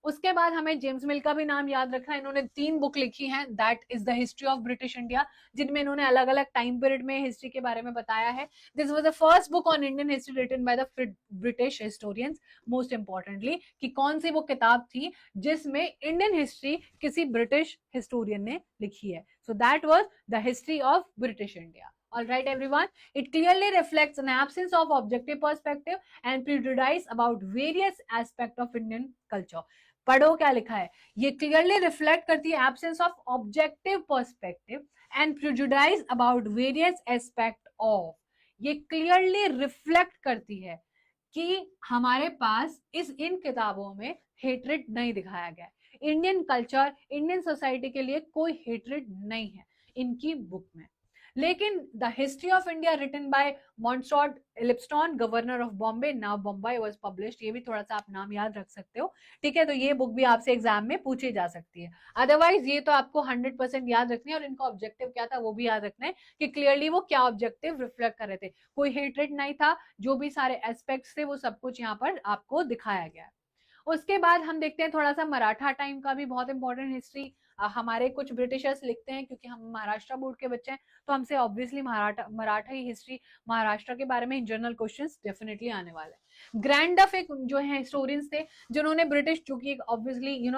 उसके बाद हमें जेम्स मिल का भी नाम याद रखना है। इन्होंने 3 बुक लिखी हैं, that is the history of British India, जिनमें इन्होंने अलग अलग टाइम पीरियड में हिस्ट्री के बारे में बताया है। This was the first book on Indian history written by the British historians. Most importantly कि कौन सी वो किताब थी जिसमें इंडियन हिस्ट्री किसी ब्रिटिश हिस्टोरियन ने लिखी है। So that was the history of British India. All right, everyone. It clearly reflects an absence of objective perspective and prejudice about various aspects of Indian culture. पढ़ो क्या लिखा है। ये clearly reflect करती है absence of objective perspective and prejudice about various aspect of. ये clearly reflect करती है कि हमारे पास इन किताबों में हेट्रेड नहीं दिखाया गया है। इंडियन कल्चर, इंडियन सोसाइटी के लिए कोई हेट्रेड नहीं है इनकी बुक में। लेकिन the history of India written by Mountstuart Elphinstone, governor of Bombay, now Bombay, was published. ये भी थोड़ा सा आप नाम याद रख सकते हो। ठीक है, तो ये बुक भी आपसे एग्जाम में पूछी जा सकती है। अदरवाइज ये तो आपको 100% याद रखनी है और इनका ऑब्जेक्टिव क्या था वो भी याद रखना है कि क्लियरली वो क्या ऑब्जेक्टिव रिफ्लेक्ट कर रहे थे। कोई हेट्रेड नहीं था, जो भी सारे एस्पेक्ट्स थे वो सब कुछ यहाँ पर आपको दिखाया गया है। उसके बाद हम देखते हैं थोड़ा सा मराठा टाइम का भी बहुत इंपॉर्टेंट हिस्ट्री। हमारे कुछ ब्रिटिशर्स लिखते हैं, क्योंकि हम महाराष्ट्र बोर्ड के बच्चे हैं, तो हमसे ऑब्वियसली मराठा ही हिस्ट्री, महाराष्ट्र के बारे में जनरल क्वेश्चंस डेफिनेटली आने वाले हैं। ग्रैंड डफ एक जो है हिस्टोरियंस थे जिन्होंने ब्रिटिश, जो कि ऑब्वियसली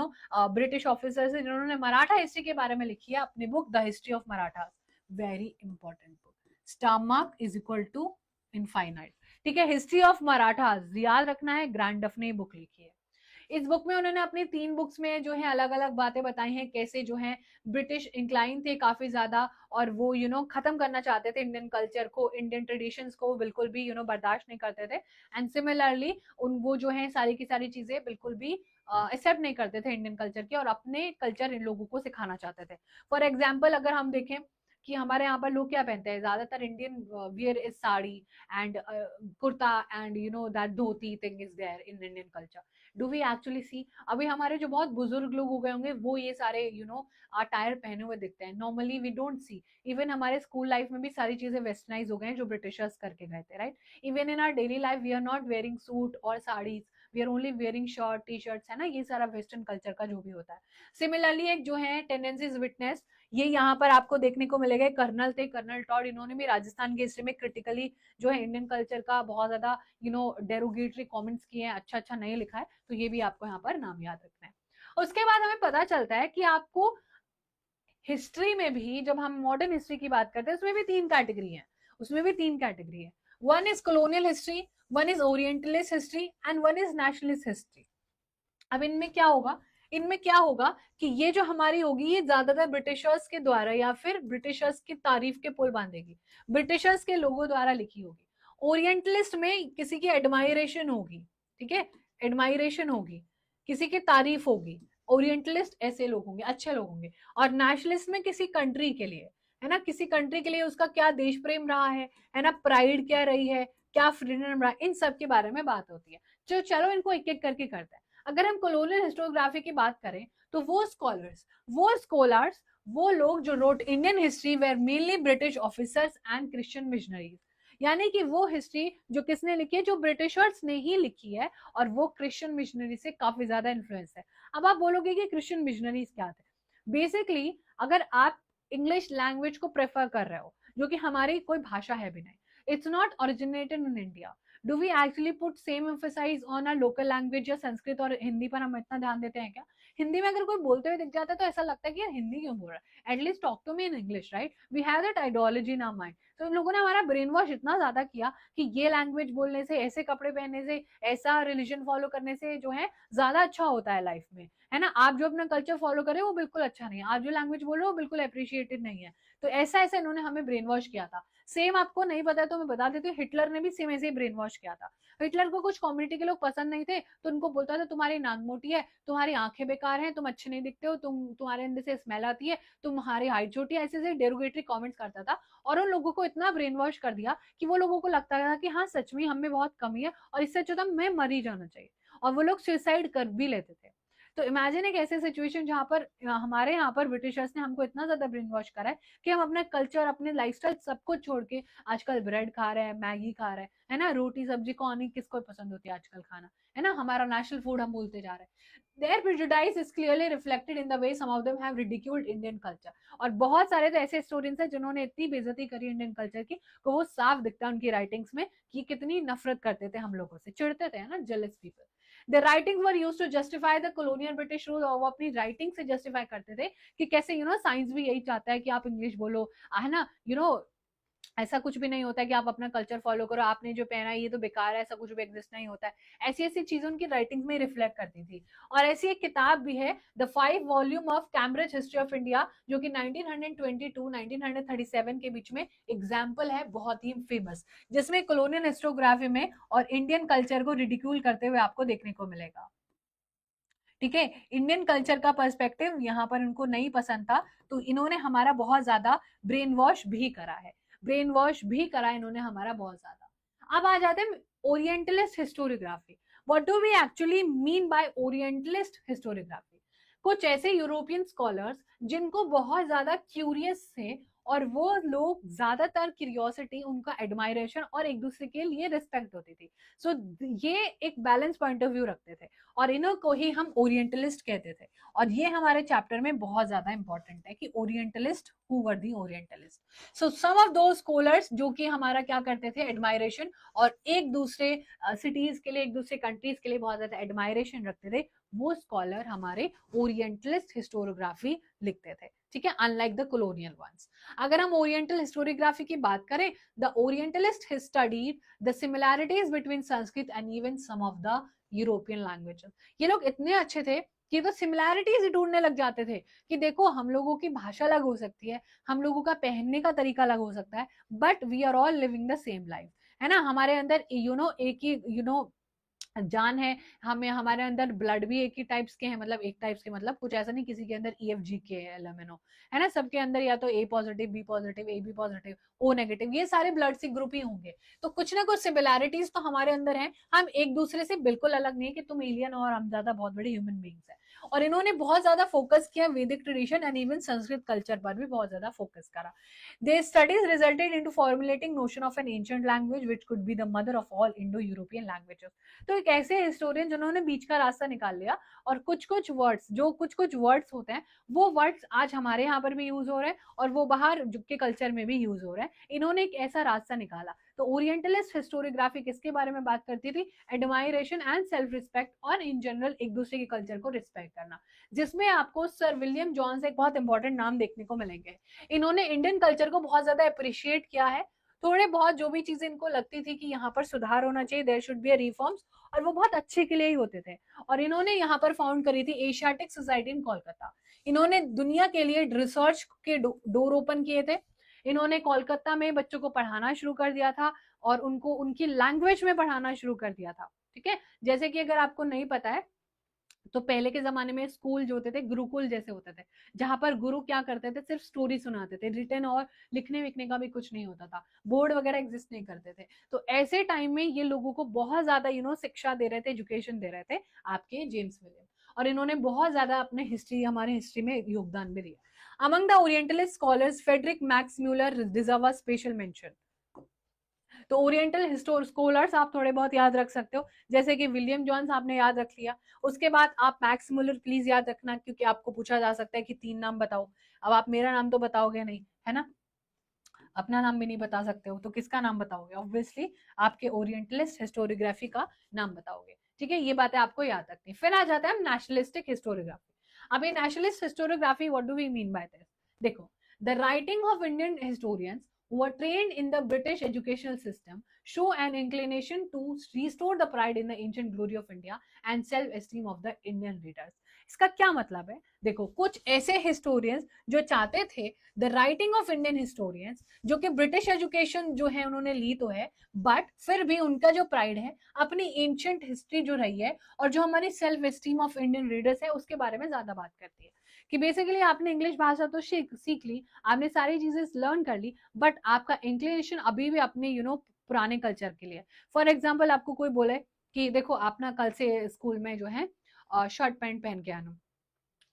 ब्रिटिश ऑफिसर्स है, जिन्होंने मराठा हिस्ट्री के बारे में लिखी है अपनी book the history of Maratha. Very important book. Star mark is equal to infinite. ठीक है, हिस्ट्री ऑफ मराठा याद रखना है, ग्रैंड डफ ने बुक लिखी है। इस बुक में उन्होंने अपनी 3 बुक्स में जो है अलग अलग बातें बताई हैं, कैसे जो है ब्रिटिश इंक्लाइन थे काफी ज्यादा और वो खत्म करना चाहते थे इंडियन कल्चर को, इंडियन ट्रेडिशंस को बिल्कुल भी बर्दाश्त नहीं करते थे। एंड सिमिलरली वो जो है सारी की सारी चीजें बिल्कुल भी एक्सेप्ट नहीं करते थे इंडियन कल्चर की, और अपने कल्चर इन लोगों को सिखाना चाहते थे। फॉर एग्जाम्पल अगर हम देखें कि हमारे यहाँ पर लोग क्या पहनते हैं, ज्यादातर Indian wear is sari and kurta and that dhoti thing is there in Indian culture. Do we actually see? अभी हमारे जो बहुत बुजुर्ग लोग हो गए होंगे वो ये सारे अटायर पहने हुए दिखते हैं। Normally we don't see. Even हमारे स्कूल लाइफ में भी सारी चीजें वेस्टर्नाइज हो गए हैं जो ब्रिटिशर्स करके गए थे, right. Even in our daily life we are not wearing suit और saris, we are only wearing shirt T shirts, है ना। ये सारा वेस्टर्न कल्चर का जो भी होता है। सिमिलरली एक जो है टेंडेंसीज विटनेस, ये यहाँ पर आपको देखने को मिलेगा। कर्नल थे, कर्नल टॉड, इन्होंने भी राजस्थान की हिस्ट्री में क्रिटिकली जो है इंडियन कल्चर का बहुत ज्यादा डेरोगेटरी कमेंट्स किए हैं, अच्छा अच्छा नहीं लिखा है। तो ये भी आपको यहाँ पर नाम याद रखना है। उसके बाद हमें पता चलता है कि आपको हिस्ट्री में भी, जब हम मॉडर्न हिस्ट्री की बात करते हैं, उसमें भी 3 कैटेगरी है। उसमें भी 3 कैटेगरी है। One is colonial history, one is orientalist history and one is nationalist history. अब इनमें क्या होगा, इनमें क्या होगा कि ये जो हमारी होगी ये ज्यादातर ब्रिटिशर्स के द्वारा या फिर ब्रिटिशर्स की तारीफ के पुल बांधेगी, ब्रिटिशर्स के लोगों द्वारा लिखी होगी। ओरिएंटलिस्ट में किसी की एडमायरेशन होगी, ठीक है, एडमायरेशन होगी, किसी की तारीफ होगी। ओरिएंटलिस्ट ऐसे लोग होंगे, अच्छे लोग होंगे। और नेशनलिस्ट में किसी कंट्री के लिए, है ना, किसी कंट्री के लिए उसका क्या देश प्रेम रहा है ना, प्राइड क्या रही है, क्या फ्रीडम रहा, इन सब के बारे में बात होती है। जो चलो इनको एक एक करके करते हैं। अगर हम कॉलोनियल हिस्टोग्राफी की बात करें तो वो स्कॉलर्स, वो लोग जो wrote Indian history were mainly British officers and Christian missionaries. यानी कि वो हिस्ट्री जो किसने लिखी है, जो ब्रिटिशर्स ने ही लिखी है, और वो क्रिश्चियन मिशनरी से काफी ज्यादा इन्फ्लुएंस है। अब आप बोलोगे कि क्रिश्चियन मिशनरीज क्या थे? बेसिकली अगर आप इंग्लिश लैंग्वेज को प्रेफर कर रहे हो, जो कि हमारी कोई भाषा है भी नहीं. It's not originated in India. Do we actually put same emphasise on our local language? या संस्कृत और हिंदी पर हम इतना ध्यान देते हैं क्या? हिंदी में अगर कोई बोलते हुए दिख जाता है तो ऐसा लगता है कि यार हिंदी क्यों बोल रहा है, at least talk to me in English, right? We have that ideology in our mind. तो इन लोगों ने हमारा ब्रेन वॉश इतना ज्यादा किया कि ये लैंग्वेज बोलने से, ऐसे कपड़े पहनने से, ऐसा रिलीजन फॉलो करने से जो है ज्यादा अच्छा होता है लाइफ में, है ना? आप जो अपना कल्चर फॉलो कर रहे हो वो बिल्कुल अच्छा नहीं है, आप जो लैंग्वेज बोल रहे हो वो बिल्कुल अप्रिशिएटेड नहीं है. तो ऐसा ऐसा इन्होंने हमें ब्रेन वॉश किया था. सेम आपको नहीं पता है तो मैं बता देती हूँ, हिटलर ने भी सेम ऐसे ही ब्रेन वॉश किया था. हिटलर को कुछ कम्युनिटी के लोग पसंद नहीं थे तो उनको बोलता था तुम्हारी नाक मोटी है, तुम्हारी आंखें बेकार हैं, तुम अच्छे नहीं दिखते हो, तुम्हारे अंदर से स्मेल आती है, तुम्हारी हाइट छोटी है, ऐसे ऐसे डेरोगेटरी कमेंट्स करता था. और उन लोगों को इतना ब्रेन वॉश कर दिया कि वो लोगों को लगता था कि हाँ सच में हमें बहुत कमी है और इससे अच्छा तो मैं मर ही जाना चाहिए. और वो लोग सुसाइड कर भी लेते थे. तो इमेजिन एक ऐसे सिचुएशन जहां पर हमारे यहाँ पर ब्रिटिशर्स ने हमको इतना ज्यादा ब्रेन वॉश करा है कि हम अपना कल्चर, अपने लाइफस्टाइल सब कुछ छोड़ के आजकल ब्रेड खा रहे हैं, मैगी खा रहे हैं, है ना? रोटी सब्जी कौन ही किसको पसंद होती है आजकल खाना, है ना? हमारा नेशनल फूड हम भूलते जा रहे हैं. Their prejudice is clearly reflected in the way some of them have ridiculed Indian culture. और बहुत सारे तो ऐसे स्टूडेंट्स हैं जिन्होंने इतनी बेइज्जती करी इंडियन कल्चर की कि वो साफ दिखता है उनकी राइटिंग्स में कि कितनी नफरत करते थे हम लोगों से, चिढ़ते थे, है ना? Jealous people. The writings were used to justify the colonial British rule. और वो अपनी राइटिंग से जस्टिफाई करते थे कि कैसे साइंस भी यही चाहता है कि आप इंग्लिश बोलो, है ना? ऐसा कुछ भी नहीं होता है कि आप अपना कल्चर फॉलो करो, आपने जो पहना है ये तो बेकार है, ऐसा कुछ भी एग्जिस्ट नहीं होता है. ऐसी ऐसी चीजें उनकी राइटिंग्स में रिफ्लेक्ट करती थी. और ऐसी एक किताब भी है, the 5 volume of Cambridge history of India, जो कि 1922-1937 के बीच में एग्जाम्पल है, बहुत ही फेमस, जिसमें कॉलोनियल हिस्टोग्राफी में और इंडियन कल्चर को रिडिक्यूल करते हुए आपको देखने को मिलेगा. ठीक है, इंडियन कल्चर का पर्सपेक्टिव यहाँ पर उनको नहीं पसंद था, तो इन्होंने हमारा बहुत ज्यादा ब्रेन वॉश भी करा है. ब्रेन वॉश भी करा इन्होंने हमारा बहुत ज्यादा. अब आ जाते हैं orientalist historiography. What do we actually mean by orientalist historiography? कुछ ऐसे यूरोपियन स्कॉलर्स जिनको बहुत ज्यादा क्यूरियस थे, और वो लोग ज्यादातर क्यूरियोसिटी, उनका एडमायरेशन और एक दूसरे के लिए रिस्पेक्ट होती थी. सो ये एक बैलेंस पॉइंट ऑफ व्यू रखते थे और इन्हों को ही हम ओरिएंटलिस्ट कहते थे. और ये हमारे चैप्टर में बहुत ज्यादा इंपॉर्टेंट है कि orientalist, who were the orientalist. So some of those scholars जो कि हमारा क्या करते थे, एडमायरेशन और एक दूसरे सिटीज के लिए, एक दूसरे कंट्रीज के लिए बहुत ज्यादा एडमायरेशन रखते थे, वो स्कॉलर हमारे ओरिएंटलिस्ट हिस्टोरियोग्राफी लिखते थे. ठीक है, अनलाइक द कॉलोनियल वंस. अगर हम ओरिएंटल हिस्टोरियोग्राफी की बात करें, the orientalist studied the similarities between Sanskrit and even some of the European languages. ये लोग इतने अच्छे थे कि तो सिमिलैरिटीज ही ढूंढने लग जाते थे कि देखो हम लोगों की भाषा अलग हो सकती है, हम लोगों का पहनने का तरीका अलग हो सकता है, but we are all living the same life, है ना? हमारे अंदर एक ही जान है, हमें हमारे अंदर ब्लड भी एक ही टाइप्स के हैं, मतलब एक टाइप्स के मतलब कुछ ऐसा नहीं किसी के अंदर EFG के LMNO, है ना? सबके अंदर या तो A positive, B positive, AB positive, O negative, ये सारे ब्लड से ग्रुप ही होंगे. तो कुछ ना कुछ सिमिलैरिटीज तो हमारे अंदर है, हम एक दूसरे से बिल्कुल अलग नहीं है कि तुम एलियन और हम ज्यादा बहुत बड़े ह्यूमन बींग्स है. और इन्होंने बहुत ज्यादा फोकस किया वैदिक tradition and even Sanskrit culture पर भी बहुत ज्यादा फोकस करा. Their studies resulted into formulating notion of an ancient language which could be the mother of all Indo-European languages. तो एक ऐसे हिस्टोरियन जिन्होंने बीच का रास्ता निकाल लिया और कुछ कुछ वर्ड्स होते हैं, वो वर्ड्स आज हमारे यहाँ पर भी यूज हो रहे हैं और वो बाहर के कल्चर में भी यूज हो रहे हैं. इन्होंने एक ऐसा रास्ता निकाला. तो ओरिएंटलिस्ट हिस्टोरियोग्राफी किसके बारे में बात करती थी? एडमायरेशन एंड सेल्फ रिस्पेक्ट, और इन जनरल एक दूसरे के कल्चर को रिस्पेक्ट करना, जिसमें आपको सर विलियम जॉन्स एक बहुत इंपॉर्टेंट नाम देखने को मिलेंगे. इन्होंने इंडियन कल्चर को बहुत ज्यादा अप्रिशिएट किया है. थोड़े बहुत जो भी चीजें इनको लगती थी कि यहाँ पर सुधार होना चाहिए, there should be a reforms, और वो बहुत अच्छे के लिए ही होते थे. और इन्होंने यहाँ पर फाउंड करी थी एशियाटिक सोसाइटी इन कोलकाता. इन्होंने दुनिया के लिए रिसर्च के डोर ओपन किए थे. इन्होंने कोलकाता में बच्चों को पढ़ाना शुरू कर दिया था और उनको उनकी लैंग्वेज में पढ़ाना शुरू कर दिया था. ठीक है, जैसे कि अगर आपको नहीं पता है तो पहले के जमाने में स्कूल जो होते थे गुरुकुल जैसे होते थे, जहां पर गुरु क्या करते थे, सिर्फ स्टोरी सुनाते थे, रिटन और लिखने विखने का भी कुछ नहीं होता था, बोर्ड वगैरह एग्जिस्ट नहीं करते थे. तो ऐसे टाइम में ये लोगों को बहुत ज्यादा शिक्षा दे रहे थे, एजुकेशन दे रहे थे आपके जेम्स विलियम. और इन्होंने बहुत ज्यादा अपने हमारे हिस्ट्री में योगदान भी दिया. Among the orientalist scholars Friedrich Max Muller deserve a special mention. तो ओरिएंटल स्कॉलर्स आप थोड़े बहुत याद रख सकते हो, जैसे कि विलियम जॉन्स आपने याद रख लिया। उसके बाद आप मैक्स मुलर प्लीज याद रखना, क्योंकि आपको पूछा जा सकता है कि 3 नाम बताओ। अब आप मेरा नाम तो बताओगे नहीं, है ना, अपना नाम भी नहीं बता सकते हो, तो किसका नाम बताओगे? ऑब्वियसली आपके ओरिएंटलिस्ट हिस्टोरियोग्राफी का नाम बताओगे। ठीक है, ये बातें आपको याद रखनी। फिर आ जाता है नेशनलिस्टिक हिस्टोरियोग्राफी। अब ये nationalist historiography, what do we mean by this? देखो, the writing of Indian historians who were trained in the British educational system show an inclination to restore the pride in the ancient glory of India and self-esteem of the Indian readers. इसका क्या मतलब है? देखो, कुछ ऐसे historians जो चाहते थे, the writing of Indian historians, जो कि ब्रिटिश एजुकेशन जो है उन्होंने ली तो है, बट फिर भी उनका जो प्राइड है अपनी एंशियंट हिस्ट्री जो रही है और जो हमारी self esteem of Indian readers है उसके बारे में ज्यादा बात करती है। कि बेसिकली आपने इंग्लिश भाषा तो सीख ली, आपने सारी चीजें लर्न कर ली, बट आपका इंक्लिनेशन अभी भी अपने पुराने कल्चर के लिए। फॉर एग्जाम्पल आपको कोई बोले कि देखो आप ना कल से स्कूल में जो है शर्ट पैंट पहन के आना,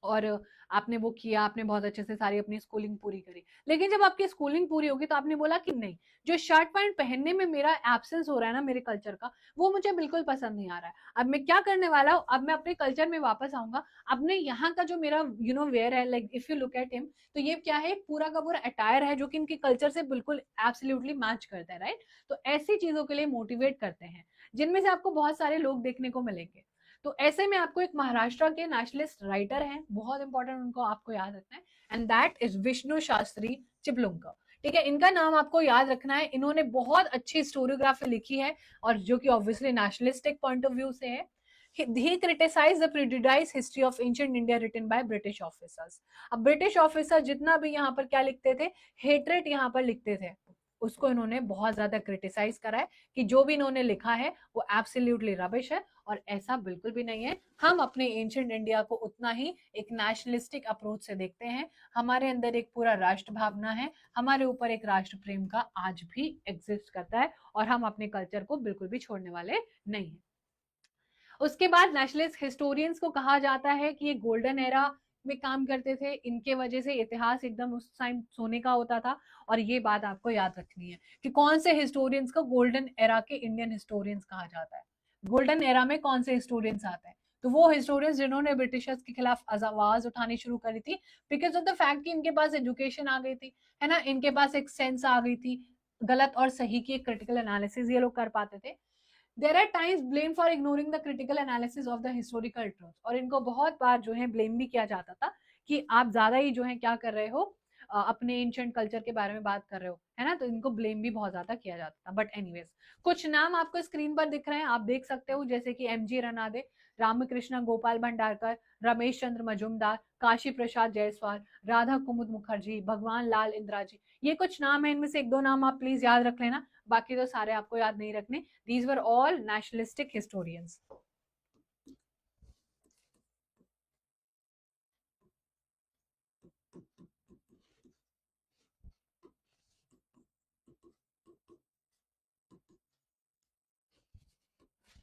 और आपने वो किया, आपने बहुत अच्छे से सारी अपनी स्कूलिंग पूरी करी, लेकिन जब आपकी स्कूलिंग पूरी होगी तो आपने बोला कि नहीं, जो शर्ट पैंट पहनने में मेरा एब्सेंस हो रहा है ना मेरे कल्चर का, वो मुझे बिल्कुल पसंद नहीं आ रहा है। अब मैं क्या करने वाला हूँ, अब मैं अपने कल्चर में वापस आऊंगा, अपने यहाँ का जो मेरा वेयर है, like if you look at him, तो ये क्या है, पूरा का पूरा अटायर है जो कि इनके कल्चर से बिल्कुल एब्सोल्युटली मैच करता है, राइट? तो ऐसी चीजों के लिए मोटिवेट करते हैं, जिनमें से आपको बहुत सारे लोग देखने को मिलेंगे। तो ऐसे में आपको एक महाराष्ट्र के नेशनलिस्ट राइटर हैं, बहुत इंपॉर्टेंट, उनको आपको याद रखना है, and that is Vishnu Shastri Chiplunkar. ठीक है, इनका नाम आपको याद रखना है। इन्होंने बहुत अच्छी हिस्टोरियोग्राफी लिखी है, और जो कि obviously nationalistic point of view से है। He criticized the prejudice history of ancient India written by British officers. अब ब्रिटिश ऑफिसर जितना भी यहाँ पर क्या लिखते थे, हेट्रेट यहाँ पर लिखते थे, उसको इन्होंने बहुत ज्यादा क्रिटिसाइज करा है कि जो भी इन्होंने लिखा है वो एब्सोल्युटली रबिश है, और ऐसा बिल्कुल भी नहीं है। हम अपने एंशिएंट इंडिया को उतना ही एक नेशनलिस्टिक अप्रोच से देखते हैं, हमारे अंदर एक पूरा राष्ट्र भावना है, हमारे ऊपर एक राष्ट्र प्रेम का आज भी एग्जिस्ट करता है, और हम अपने कल्चर को बिल्कुल भी छोड़ने वाले नहीं है। उसके बाद नेशनलिस्ट हिस्टोरियंस को कहा जाता है कि ये गोल्डन एरा में काम करते थे, इनके वजह से इतिहास एकदम उस टाइम सोने का होता था। और ये बात आपको याद रखनी है कि कौन से हिस्टोरियंस को गोल्डन एरा के इंडियन हिस्टोरियंस कहा जाता है। गोल्डन एरा में कौन से हिस्टोरियंस आते हैं? तो वो हिस्टोरियंस जिन्होंने ब्रिटिशर्स के खिलाफ आवाज उठानी शुरू करी थी, बिकॉज ऑफ द फैक्ट कि इनके पास एजुकेशन आ गई थी, है ना, इनके पास एक सेंस आ गई थी, गलत और सही की एक क्रिटिकल एनालिसिस ये लोग कर पाते थे। There are times blame for ignoring the critical analysis of the historical truth, और इनको बहुत बार जो है ब्लेम भी किया जाता था कि आप ज्यादा ही जो है क्या कर रहे हो, अपने एंशिएंट कल्चर के बारे में बात कर रहे हो, है ना, तो इनको ब्लेम भी बहुत ज्यादा किया जाता था। बट एनीवेज, कुछ नाम आपको स्क्रीन पर दिख रहे हैं, आप देख सकते हो, जैसे कि एमजी रनादे, रामकृष्ण गोपाल भंडारकर, रमेश चंद्र मजुमदार, काशी प्रसाद जायसवाल, राधा कुमुद मुखर्जी, भगवान लाल इंदिरा जी, ये कुछ नाम है, इनमें से एक दो नाम आप प्लीज याद रख लेना, बाकी तो सारे आपको याद नहीं रखने। These were all nationalistic historians.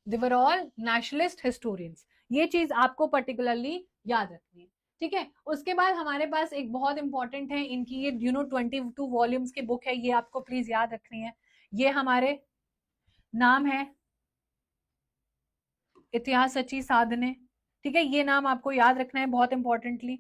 They were all nationalist historians. ये चीज आपको पर्टिकुलरली याद रखनी है। ठीक है, उसके बाद हमारे पास एक बहुत इंपॉर्टेंट है, इनकी ये 22 वॉल्यूम्स की बुक है, ये आपको प्लीज याद रखनी है। ये हमारे नाम है इतिहास सची साधने। ठीक है, ये नाम आपको याद रखना है बहुत इंपॉर्टेंटली।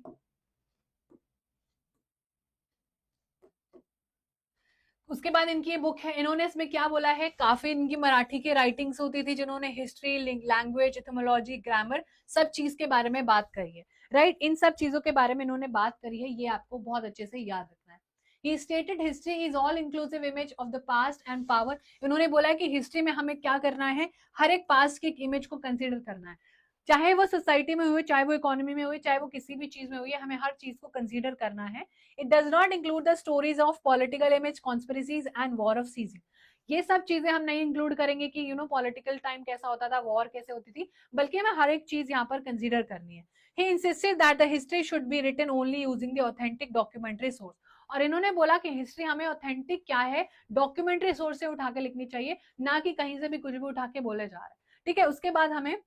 उसके बाद इनकी ये बुक है, इन्होंने इसमें क्या बोला है, काफी इनकी मराठी की राइटिंग्स होती थी जिन्होंने हिस्ट्री, लैंग्वेज, इथोमोलॉजी, ग्रामर, सब चीज के बारे में बात करी है, राइट? इन सब चीजों के बारे में इन्होंने बात करी है, ये आपको बहुत अच्छे से याद रखना है। He stated history is all inclusive image of the past and power. इन्होंने बोला है कि हिस्ट्री में हमें क्या करना है, हर एक पास्ट की एक इमेज को कंसिडर करना है, चाहे वो सोसाइटी में हुए, चाहे वो इकोनॉमी में हुए, चाहे वो किसी भी चीज में हुई है, हमें हर चीज को कंसीडर करना है। It does not include the stories of political image, conspiracies and war off season. ये सब चीजें हम नहीं इंक्लूड करेंगे कि पॉलिटिकल टाइम कैसा होता था, वॉर कैसे होती थी, बल्कि हमें हर एक चीज यहाँ पर कंसीडर करनी है। He insisted that the history should be written only using the authentic documentary source. और इन्होंने बोला कि हिस्ट्री हमें ऑथेंटिक क्या है, डॉक्यूमेंट्री सोर्स से उठा के लिखनी चाहिए, ना कि कहीं से भी कुछ भी उठा के बोले जा रहा है। ठीक है, उसके बाद हमें,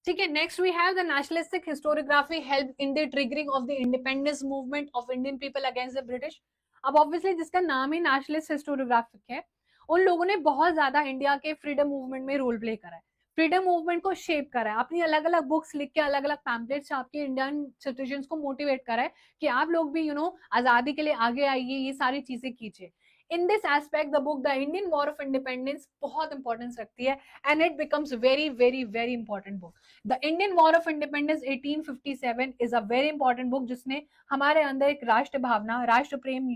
ठीक है, next we have the nationalistic historiography help in the triggering of the independence movement of Indian people against the British. अब ऑब्वियसली जिसका नाम ही नेशनलिस्ट हिस्टोरियोग्राफिक है, उन लोगों ने बहुत ज्यादा इंडिया के फ्रीडम मूवमेंट में रोल प्ले करा है, फ्रीडम मूवमेंट को शेप करा है, अपनी अलग अलग बुक्स लिख के, अलग अलग पैम्पलेट्स छाप के इंडियन सिटीजन्स को मोटिवेट करा है कि आप लोग भी आजादी के लिए आगे आइए, ये सारी चीजें कीजिए। In this aspect the book the Indian war of independence बहुत इंपॉर्टेंस रखती है, and it becomes very very very important book. The Indian war of independence 1857 is a very important book, जिसने हमारे अंदर एक राष्ट्र भावना, राष्ट्र प्रेम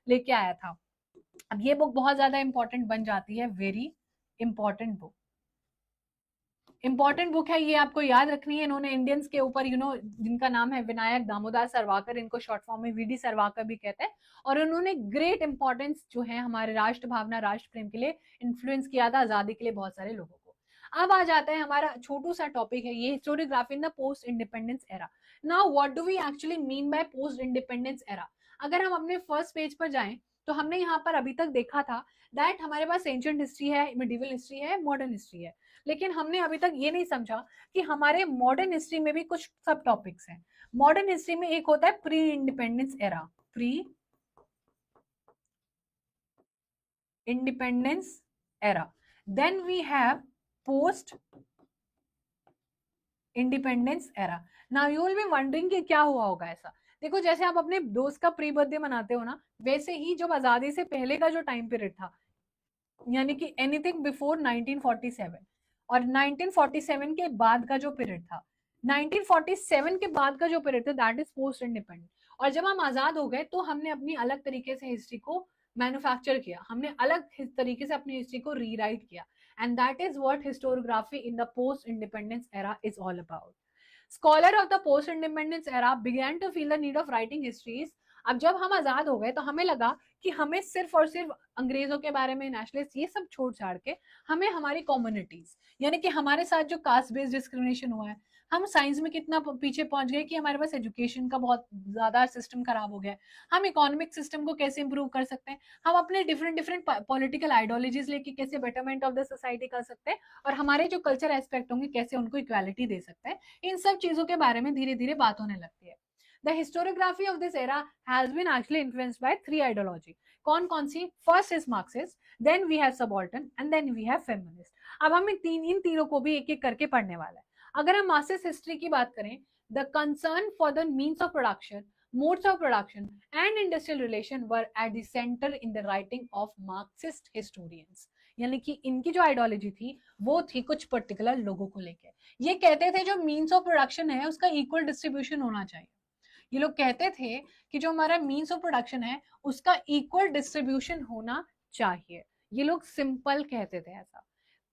लेके आया था। अब ये बुक बहुत ज्यादा इंपॉर्टेंट बन जाती है, very important book, important book है, ये आपको याद रखनी है। इन्होंने इंडियंस के ऊपर जिनका नाम है विनायक दामोदर सरवाकर, इनको शॉर्ट फॉर्म में वीडी सरवाकर भी कहते हैं, और उन्होंने ग्रेट इंपॉर्टेंस जो है हमारे राष्ट्र भावना, राष्ट्र प्रेम के लिए इन्फ्लुएंस किया था आजादी के लिए बहुत सारे लोगों को। अब आ जाता है हमारा छोटू सा टॉपिक है ये, historiography in the post independence era. Now what do we actually mean by post independence era? अगर हम अपने फर्स्ट पेज पर जाएं तो हमने यहाँ पर अभी तक देखा था दैट हमारे पास एंशिएंट हिस्ट्री है, मिडिवल हिस्ट्री है, मॉडर्न हिस्ट्री है, लेकिन हमने अभी तक ये नहीं समझा कि हमारे मॉडर्न हिस्ट्री में भी कुछ सब टॉपिक्स हैं। मॉडर्न हिस्ट्री में एक होता है pre independence era, pre independence era, then we have post independence era. Now you will be wondering कि क्या हुआ होगा ऐसा। देखो, जैसे आप अपने दोस्त का प्री बर्थडे मनाते हो ना, वैसे ही जब आजादी से पहले का जो टाइम पीरियड था, यानी कि एनीथिंग बिफोर 1947 और 1947 के बाद का जो पीरियड था, 1947 के बाद का जो पीरियड था दैट इज पोस्ट इंडिपेंडेंट। और जब हम आजाद हो गए तो हमने अपनी अलग तरीके से हिस्ट्री को मैन्युफैक्चर किया, हमने अलग तरीके से अपनी हिस्ट्री को रीराइट किया, and that is what historiography in the post independence era is all about. Scholar of the post independence era began to feel the need of writing histories। अब जब हम आजाद हो गए तो हमें लगा कि हमें सिर्फ और सिर्फ अंग्रेजों के बारे में, नेशनलिस्ट, ये सब छोड़ छाड़ के हमें हमारी कम्युनिटीज, यानी कि हमारे साथ जो कास्ट बेस्ड डिस्क्रिमिनेशन हुआ है, हम साइंस में कितना पीछे पहुंच गए कि हमारे पास एजुकेशन का बहुत ज्यादा सिस्टम खराब हो गया है, हम इकोनॉमिक सिस्टम को कैसे इंप्रूव कर सकते हैं, हम अपने डिफरेंट डिफरेंट पॉलिटिकल आइडियोलॉजीज लेके कैसे बेटरमेंट ऑफ द सोसाइटी कर सकते हैं, और हमारे जो कल्चर एस्पेक्ट होंगे कैसे उनको इक्वालिटी दे सकते हैं, इन सब चीजों के बारे में धीरे धीरे बात होने लगती है। The historiography of this era has been actually influenced by three ideology। कौन सी? First is Marxist, then we have subaltern, and then we have feminist। अब हम इन तीनों को भी एक एक करके पढ़ने वाला है। अगर हम मार्क्सिस्ट हिस्ट्री की बात करें, the concern for the means of production, modes of production and industrial relation were at the center in the writing of Marxist historians। यानी कि इनकी जो आइडियोलॉजी थी वो थी कुछ पर्टिकुलर लोगों को लेके। ये कहते थे जो मीन्स ऑफ प्रोडक्शन है उसका इक्वल डिस्ट्रीब्यूशन होना चाहिए। ये लोग कहते थे कि जो हमारा मीन्स ऑफ प्रोडक्शन है उसका इक्वल डिस्ट्रीब्यूशन होना चाहिए। ये लोग सिंपल कहते थे ऐसा।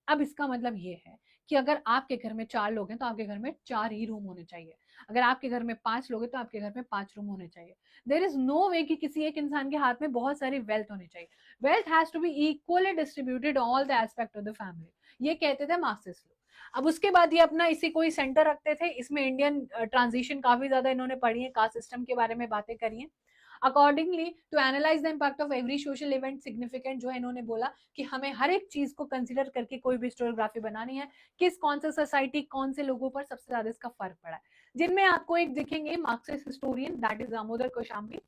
अब इसका मतलब ये है कि अगर आपके घर में 4 लोग हैं तो आपके घर में 4 ही रूम होने चाहिए, अगर आपके घर में 5 लोग हैं तो आपके घर में 5 रूम होने चाहिए। देयर इज नो वे कि किसी एक इंसान के हाथ में बहुत सारी वेल्थ होनी चाहिए। Wealth has to be equally distributed all the aspect of the family, ये कहते थे मार्क्सिस्ट लोग। अब उसके बाद ये अपना इसी कोई सेंटर रखते थे, इसमें इंडियन ट्रांजिशन काफी ज्यादा इन्होंने पढ़ी है, कास्ट सिस्टम के बारे में बातें करी है। Accordingly to analyse the impact of every social event significant, जो है इन्होंने बोला कि हमें हर एक चीज को कंसिडर करके कोई भी हिस्टोरियोग्राफी बनानी है, किस कौन सा सोसाइटी कौन से लोगों पर सबसे ज्यादा इसका फर्क पड़ा है। जिनमें आपको एक दिखेंगे Marxist historian, that is Damodar Kaushambi.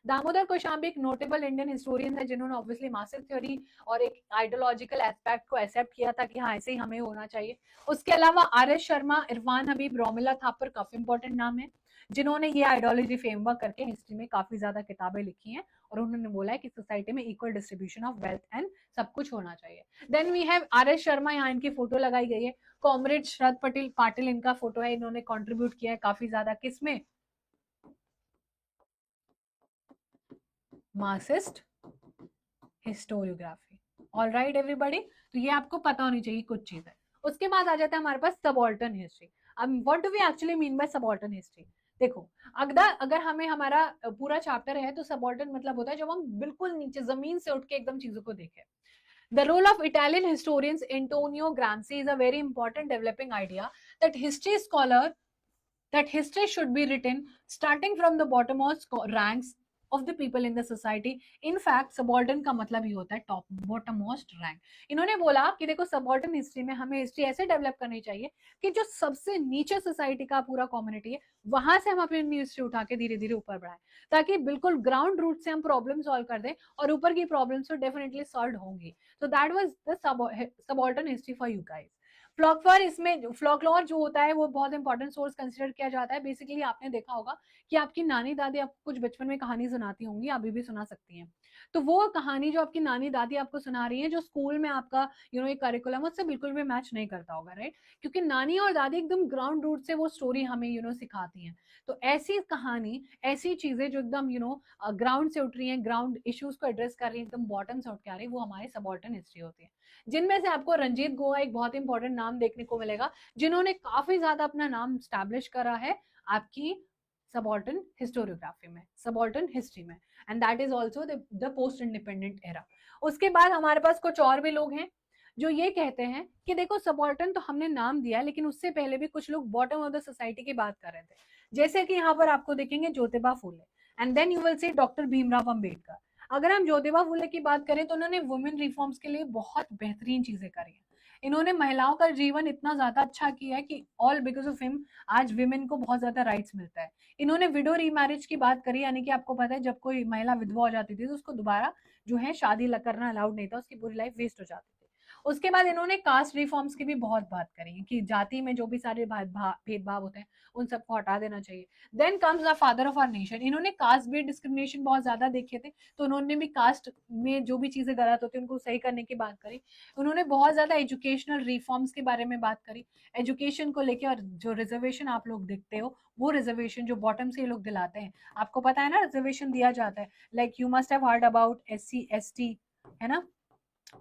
Damodar Kaushambi एक नोटेबल इंडियन हिस्टोरियन है जिन्होंने ऑब्वियसली मार्क्सिस्ट थ्योरी और एक आइडियोलॉजिकल एस्पेक्ट को एक्सेप्ट किया था कि हाँ ऐसे ही हमें होना चाहिए। उसके अलावा आर.एस. शर्मा, इरफान हबीब, रोमिला थापर काफी इंपॉर्टेंट नाम है जिन्होंने ये आइडियोलॉजी फ्रेमवर्क करके हिस्ट्री में काफी ज्यादा किताबें लिखी हैं, और उन्होंने बोला है कि सोसाइटी में equal distribution of wealth and सब कुछ होना चाहिए। Then we have R S. Sharma, यहाँ इनकी फोटो लगाई गई है। कॉमरेड शरद पाटिल इनका फोटो है, इन्होंने कॉन्ट्रीब्यूट किया है काफी ज्यादा, किसमें? Marxist historiography. All right everybody, तो ये आपको पता होनी चाहिए कुछ चीजें। उसके बाद आ जाता है हमारे पास सबऑल्टर्न हिस्ट्री। अब what do we actually mean by subaltern history? देखो, अगर हमें हमारा पूरा चैप्टर है तो सबऑल्टर्न मतलब होता है जब हम बिल्कुल नीचे जमीन से उठ के एकदम चीजों को देखें। The role of Italian historians Antonio Gramsci is a very important developing idea that history should be written starting from the bottommost ranks of the people in the society. In fact, subaltern का मतलब ही होता है top bottom most rank. इन्होंने बोला कि देखो subaltern history में हमें हिस्ट्री ऐसे डेवलप करनी चाहिए कि जो सबसे नीचे सोसाइटी का पूरा कम्युनिटी है वहां से हम अपनी हिस्ट्री उठा के धीरे धीरे ऊपर बढ़ाएं, ताकि बिल्कुल ग्राउंड रूट से हम प्रॉब्लम सॉल्व कर दें और ऊपर की प्रॉब्लम्स तो डेफिनेटली सॉल्व होंगी. तो that was the subaltern history for you guys. Folklore, इसमें फ्लॉकलॉर जो होता है वो बहुत इंपॉर्टेंट सोर्स कंसिडर किया जाता है. बेसिकली आपने देखा होगा कि आपकी नानी दादी आपको कुछ बचपन में कहानी सुनाती होंगी, अभी भी सुना सकती हैं. तो वो कहानी जो आपकी नानी दादी आपको सुना रही है, जो स्कूल में आपका एक करिकुलम उससे बिल्कुल भी मैच नहीं करता होगा, राइट? क्योंकि नानी और दादी एकदम ग्राउंड रूट से वो स्टोरी हमें सिखाती हैं. तो ऐसी कहानी, ऐसी चीजें जो एकदम ग्राउंड से उठ रही हैं, ग्राउंड इश्यूज को एड्रेस कर रही है, एकदम बॉटम से उठ के आ रही है, वो हमारी सबाल्टर्न हिस्ट्री होती है. जिनमें से आपको रंजीत गोवा एक बहुत इंपॉर्टेंट नाम देखने को मिलेगा, जिन्होंने काफी ज्यादा अपना नाम स्टैब्लिश करा है आपकी सबाल्टर्न हिस्टोरियोग्राफी में, सबाल्टर्न हिस्ट्री में, and that is also the post independent era. उसके बाद हमारे पास कुछ और भी लोग हैं जो ये कहते हैं कि देखो सबाल्टर्न तो हमने नाम दिया, लेकिन उससे पहले भी कुछ लोग बॉटम ऑफ द सोसाइटी की बात कर रहे थे. जैसे कि यहाँ पर आपको देखेंगे Jyotiba Phule, and then you will see doctor Bhimrao Ambedkar. अगर हम ज्योतिबा फूले की बात करें तो उन्होंने वुमेन रिफॉर्म्स के लिए बहुत बेहतरीन चीजें करी हैं. इन्होंने महिलाओं का जीवन इतना ज्यादा अच्छा किया है कि ऑल बिकॉज ऑफ हिम आज विमेन को बहुत ज्यादा राइट्स मिलता है. इन्होंने विडो रीमैरिज की बात करी, यानी कि आपको पता है जब कोई महिला विधवा हो जाती थी तो उसको दोबारा जो है शादी करना अलाउड नहीं था, उसकी पूरी लाइफ वेस्ट हो जाती थी. उसके बाद इन्होंने कास्ट रिफॉर्म्स की भी बहुत बात करी है कि जाति में जो भी सारे भेदभाव होते हैं उन सबको हटा देना चाहिए. Then comes the father of our nation. इन्होंने कास्ट बेस्ड डिस्क्रिमिनेशन बहुत ज्यादा देखे थे, तो उन्होंने भी कास्ट में जो भी चीजें गलत होती है उनको सही करने की बात करी. उन्होंने बहुत ज्यादा एजुकेशनल रिफॉर्म्स के बारे में बात करी, एजुकेशन को लेके. और जो रिजर्वेशन आप लोग देखते हो, वो रिजर्वेशन जो बॉटम से ये लोग दिलाते हैं, आपको पता है ना रिजर्वेशन दिया जाता है, like you must have heard about SC ST, है ना,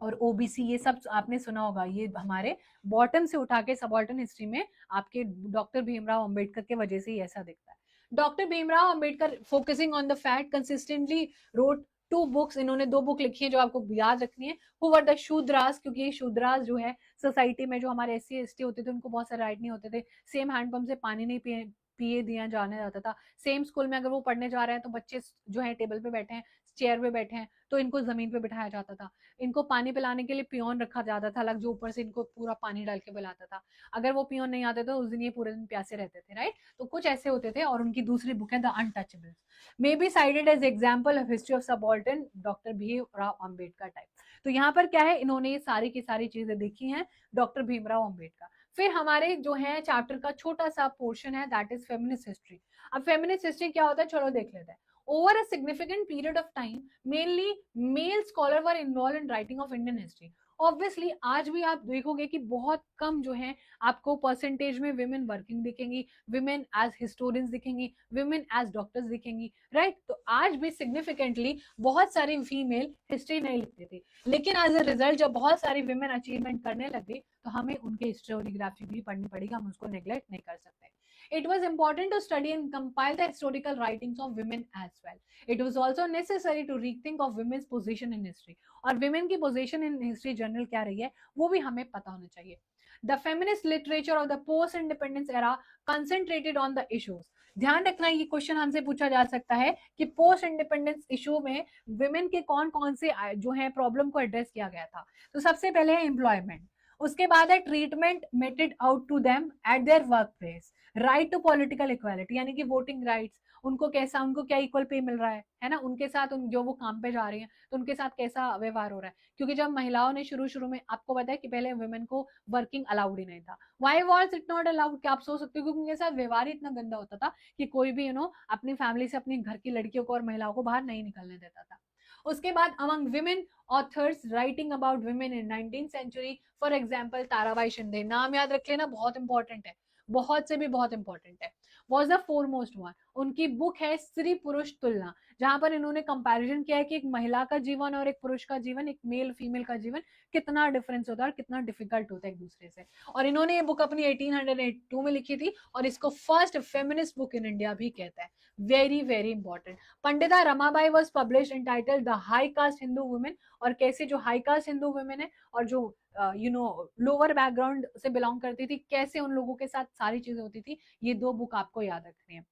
और OBC, ये सब आपने सुना होगा. ये हमारे बॉटम से उठा के सबाल्टर्न हिस्ट्री में आपके डॉक्टर भीमराव अंबेडकर के वजह से ही ऐसा दिखता है. Doctor Bhimrao Ambedkar focusing on the fact consistently wrote 2 books. इन्होंने 2 बुक लिखी है जो आपको याद रखनी है. हु वर द शूद्रास, क्योंकि ये शूद्रास जो है सोसाइटी में जो हमारे SC ST होते थे उनको बहुत सारे राइट नहीं होते थे. सेम हैंडपंप से पानी नहीं पिए दिया जाने जाता था. सेम स्कूल में अगर वो पढ़ने जा रहे हैं तो बच्चे जो है टेबल पे बैठे हैं, चेयर पे बैठे हैं, तो इनको जमीन पे बिठाया जाता था. इनको पानी पिलाने के लिए पियोन रखा जाता था अलग, जो ऊपर से इनको पूरा पानी डाल के पिलाता था. अगर वो पियोन नहीं आते तो उस दिन ये पूरे दिन प्यासे रहते थे, राइट? तो कुछ ऐसे होते थे. और उनकी दूसरी बुक है the untouchables, may be cited as example of history of subaltern doctor Bhimrao Ambedkar type. तो यहाँ पर क्या है, इन्होंने ये सारी की सारी चीजें देखी हैं, डॉक्टर भीमराव अंबेडकर. फिर हमारे जो है चैप्टर का छोटा सा पोर्शन है, दैट इज फेमिनिस्ट हिस्ट्री. अब फेमिनिस्ट हिस्ट्री क्या होता है, चलो देख लेते हैं. Over a significant period of time, mainly male scholars were involved in writing of Indian history. Obviously आज भी आप देखोगे कि बहुत कम जो है आपको परसेंटेज में विमेन वर्किंग दिखेंगी, विमेन एज हिस्टोरियंस दिखेंगी, विमेन एज डॉक्टर्स दिखेंगी, राइट? तो आज भी सिग्निफिकेंटली बहुत सारी फीमेल हिस्ट्री नहीं लिखती थी, लेकिन एज अ रिजल्ट जब बहुत सारी विमेन अचीवमेंट करने लगे तो हमें उनके हिस्टोरियोग्राफी भी पढ़नी पड़ेगी, हम उसको नेग्लेक्ट नहीं कर सकते. It was important to study and compile the historical writings of women as well. It was also necessary to rethink of women's position in history. और women की position in history जनरल क्या रही है वो भी हमें पता होना चाहिए. The feminist literature of the post-independence era concentrated on the issues. ध्यान रखना, ये क्वेश्चन हमसे पूछा जा सकता है कि पोस्ट इंडिपेंडेंस इशू में विमेन के कौन कौन से जो है प्रॉब्लम को एड्रेस किया गया था. तो सबसे पहले है एम्प्लॉयमेंट, उसके बाद है treatment meted out to them at their work place, right to political equality यानी कि वोटिंग राइट्स, उनको कैसा, उनको क्या इक्वल पे मिल रहा है ना, उनके साथ जो वो काम पे जा रही हैं तो उनके साथ कैसा व्यवहार हो रहा है. क्योंकि जब महिलाओं ने शुरू में, आपको पता है कि पहले वुमेन को वर्किंग अलाउड ही नहीं था. Why was it not allowed, क्या आप सोच सकते हो? क्योंकि उनके साथ व्यवहार इतना गंदा होता था कि कोई भी अपनी फैमिली से अपनी घर की लड़कियों को और महिलाओं को बाहर नहीं निकलने देता था. उसके बाद among women authors writing about women in 19th century, for example Tarabai Shinde, नाम याद रख लेना, बहुत इंपॉर्टेंट है, बहुत से भी बहुत इंपॉर्टेंट है. Was the foremost one. उनकी बुक है स्त्री पुरुष तुलना, जहां पर इन्होंने कंपैरिजन किया है कि एक महिला का जीवन और एक पुरुष का जीवन, एक मेल फीमेल का जीवन कितना डिफरेंस होता है और कितना डिफिकल्ट होता है एक दूसरे से. और इन्होंने ये बुक अपनी 1882 में लिखी थी और इसको first feminist book in India भी कहता है. Very very important. Pandita Ramabai was publish entitled the high caste Hindu women, और कैसे जो हाई कास्ट हिंदू वुमेन है और जो लोअर बैकग्राउंड से बिलोंग करती थी, कैसे उन लोगों के साथ सारी चीजें होती थी, ये 2 बुक आपको याद रखनी है.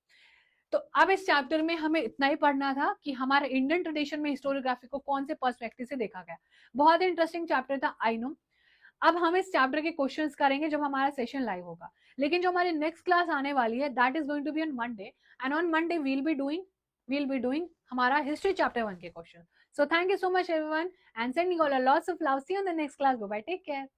तो अब इस चैप्टर में हमें इतना ही पढ़ना था कि हमारे इंडियन ट्रेडिशन में हिस्टोरियोग्राफी को कौन से पर्सपेक्टिव से देखा गया। बहुत ही इंटरेस्टिंग चैप्टर था, आई नो। अब हम इस चैप्टर के क्वेश्चंस करेंगे जब हमारा सेशन लाइव होगा, लेकिन जो हमारी नेक्स्ट क्लास आने वाली है that is going to be on Monday, and on Monday we'll be doing हमारा हिस्ट्री चैप्टर 1 के question. So thank you so much everyone and sending all lots of love. See you in the next class. Bye bye, take care.